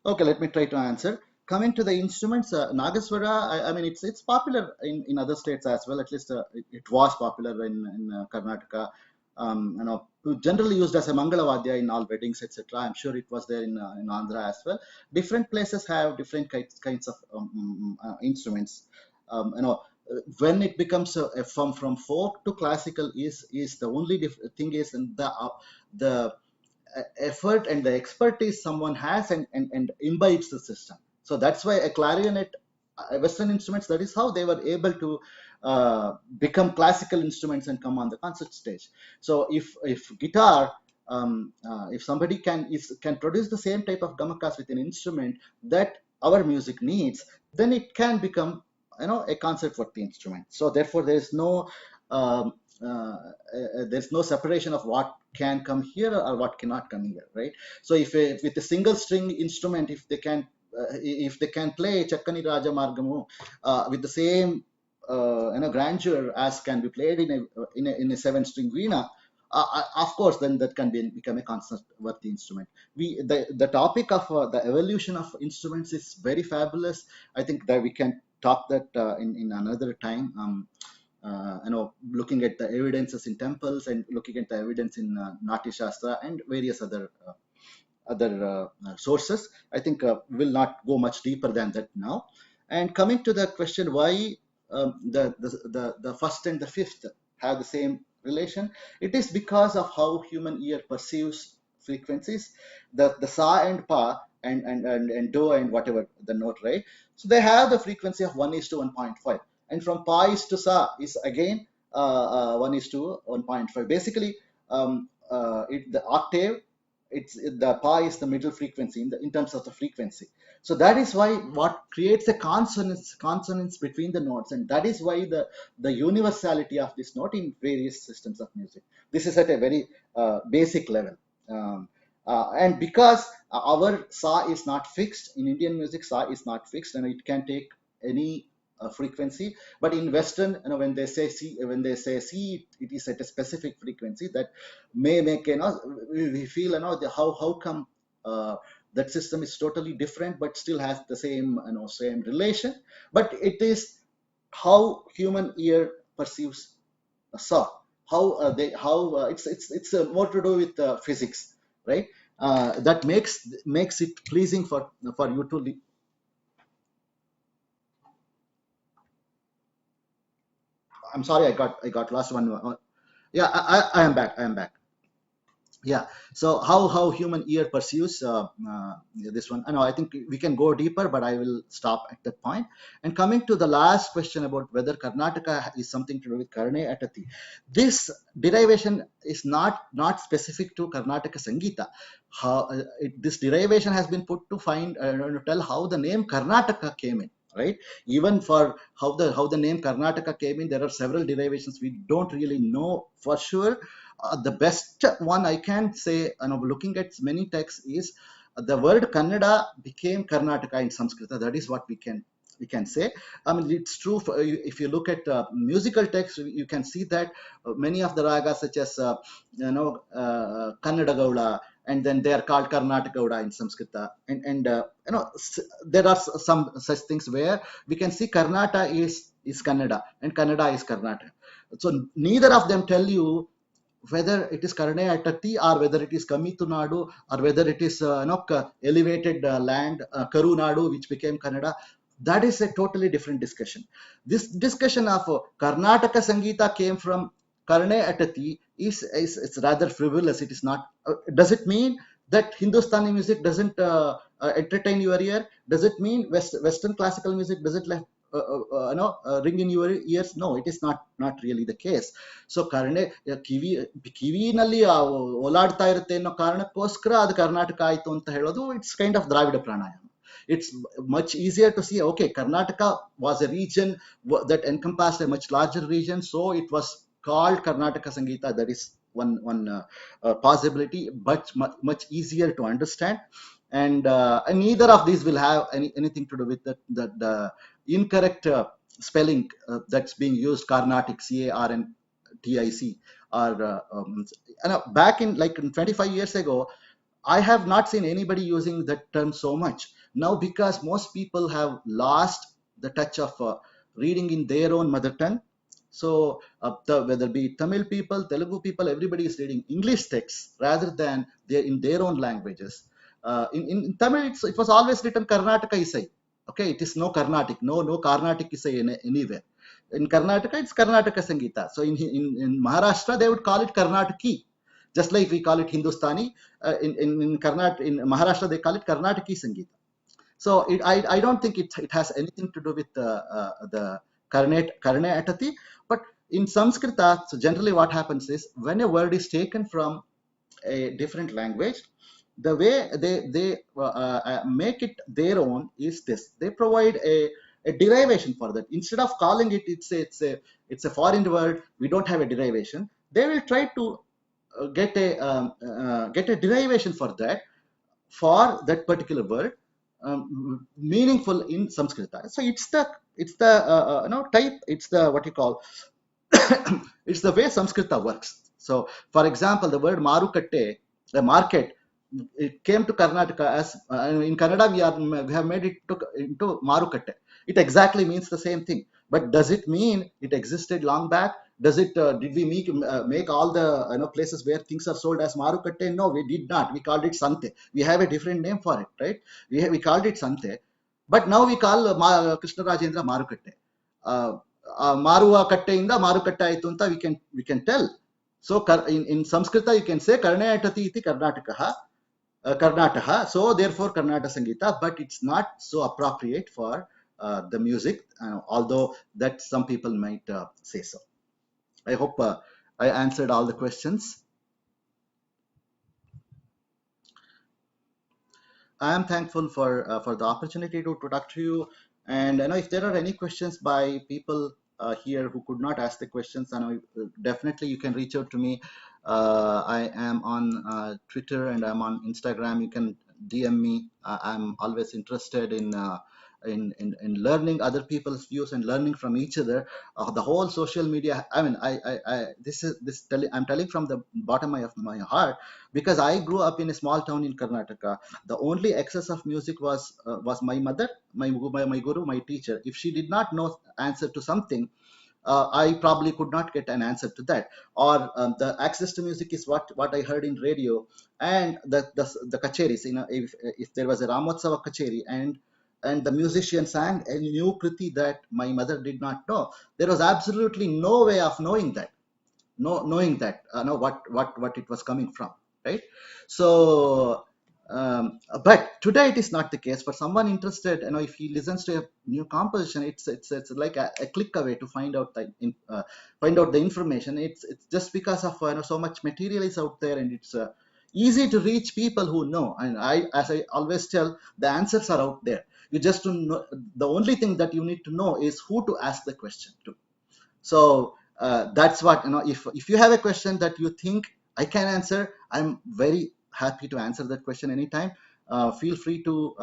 Okay, let me try to answer. Coming to the instruments, Nagaswara, I mean, it's popular in other states as well. At least it was popular in Karnataka. Generally used as a Mangalavadya in all weddings, etc. I'm sure it was there in Andhra as well. Different places have different kinds of instruments. When it becomes from folk to classical is the only thing is in the effort and the expertise someone has and imbibes the system. So that's why a clarinet, Western instruments, that is how they were able to become classical instruments and come on the concert stage. So if guitar, if somebody can produce the same type of gamakas with an instrument that our music needs, then it can become a concert worthy instrument. So therefore um, there's no separation of what can come here or what cannot come here, right? So if with a single string instrument, if they can play Chakkani Raja Margamu with the same grandeur as can be played in a seven string veena, of course, then that can become a concert worthy instrument. The topic of the evolution of instruments is very fabulous. I think that we can talk that in another time. Looking at the evidences in temples and looking at the evidence in Ngati Shastra and various other sources. I think we'll not go much deeper than that now. And coming to the question why the first and the fifth have the same relation, it is because of how human ear perceives frequencies. The sa and pa and do and whatever the note, right? So they have the frequency of 1:1.5, and from pa is to sa is again 1:1.5. Basically, the octave, the pa is the middle frequency in terms of the frequency. So that is why what creates a consonance between the notes, and that is why the universality of this note in various systems of music. This is at a very basic level. And because our sa is not fixed in Indian music, sa is not fixed, and it can take any frequency. But in Western, when they say C, it is at a specific frequency that may make we feel how come that system is totally different but still has the same relation. But it is how human ear perceives a saw. It's more to do with physics, right? That makes it pleasing for you to. I'm sorry, I got lost one. Yeah, I am back. I am back. Yeah. So how human ear perceives this one. I know. I think we can go deeper, but I will stop at that point. And coming to the last question about whether Karnataka is something to do with Karne Atati, this derivation is not specific to Karnataka Sangeeta. This derivation has been put to tell how the name Karnataka came in. Right, even for how the name Karnataka came in, there are several derivations we don't really know for sure. The best one I can say, looking at many texts, is the word Kannada became Karnataka in Sanskrit. That is what we can say. I mean, it's true. If you look at musical text, you can see that many of the ragas, such as Kannada Gauda, and then they are called Karnataka Gauda in Sanskrit. And there are some such things where we can see Karnataka is Kannada and Kannada is Karnataka. So neither of them tell you whether it is Karnatati or whether it is Kamitunadu or whether it is elevated land Karunadu, which became Kannada. That is a totally different discussion. This discussion of Karnataka Sangeeta came from Karnatati is rather frivolous. It is not. Does it mean that Hindustani music doesn't entertain your ear? Does it mean Western classical music doesn't ring in your ears? No, it is not really the case. So ಕಿವಿನಲ್ಲಿ ಓಲಾಡ್ತಾ ಇರುತ್ತೆ ಅನ್ನೋ ಕಾರಣಕ್ಕೋಸ್ಕರ ಅದು ಕರ್ನಾಟಕ ಆಯ್ತು ಅಂತ ಹೇಳೋದು, it's kind of Dravida pranayama. It's much easier to see, okay, Karnataka was a region that encompassed a much larger region, so it was called Karnataka Sangeeta. That is one possibility, but much easier to understand. And neither of these will have anything to do with the incorrect spelling that's being used, Carnatic, Carntic, or back in like 25 years ago, I have not seen anybody using that term so much. Now, because most people have lost the touch of reading in their own mother tongue, so whether be Tamil people, Telugu people, everybody is reading English texts rather than in their own languages. In Tamil, it was always written Karnataka Isai. Okay, it is no Carnatic, no Carnatic Isai anywhere. In Karnataka, it's Karnataka Sangeeta. So in Maharashtra, they would call it Karnataki. Just like we call it Hindustani, in Maharashtra they call it Karnataki Sangeeta. So I don't think it has anything to do with the Karnatati. But in Sanskrita, so generally what happens is, when a word is taken from a different language, the way they make it their own is this: they provide a derivation for that. Instead of calling it, it's a foreign word, we don't have a derivation. They will try to get a derivation for that particular word, meaningful in Sanskrit. So it's the type, it's the what you call it's the way Sanskrita works. So for example, the word marukatte, the market, it came to Karnataka as in Kannada we have made it into marukatte. It exactly means the same thing, but does it mean it existed long back? Does it did we make all the places where things are sold as marukatte? No, we did not. We called it sante. We have a different name for it, right? We called it sante, but now we call Krishna Rajendra marukatte. Maruva katteinda marukatte aitu anta we can tell. So in Sanskrita you can say Karnatati iti Karnataka, so therefore Karnataka Sangeeta, but it's not so appropriate for the music, although that some people might say so. I hope I answered all the questions. I am thankful for the opportunity to talk to you. And I know if there are any questions by people here who could not ask the questions, I know definitely you can reach out to me. I am on Twitter and I'm on Instagram. You can DM me. I'm always interested in learning other people's views and learning from each other. The whole social media, I mean, I'm telling from the bottom of my heart, because I grew up in a small town in Karnataka. The only access of music was my mother, my guru, my teacher. If she did not know answer to something, I probably could not get an answer to that. Or the access to music is what I heard in radio, and the kacheris. If there was a Ramotsava kacheri and the musician sang a new kriti that my mother did not know, there was absolutely no way of knowing that, what it was coming from, right? So but today it is not the case. For someone interested, if he listens to a new composition, it's like a click away to find out the information. It's just because of so much material is out there, and it's easy to reach people who know. And as I always tell, the answers are out there. You just to know, the only thing that you need to know is who to ask the question to. So that's what, if you have a question that you think I can answer, I'm very happy to answer that question anytime. Feel free to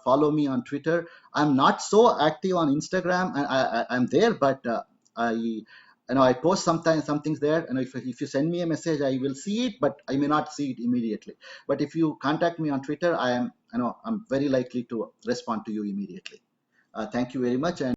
follow me on Twitter. I'm not so active on Instagram, and I'm there, but I post sometimes some things there, and if you send me a message, I will see it, but I may not see it immediately. But if you contact me on Twitter, I'm very likely to respond to you immediately. Thank you very much, and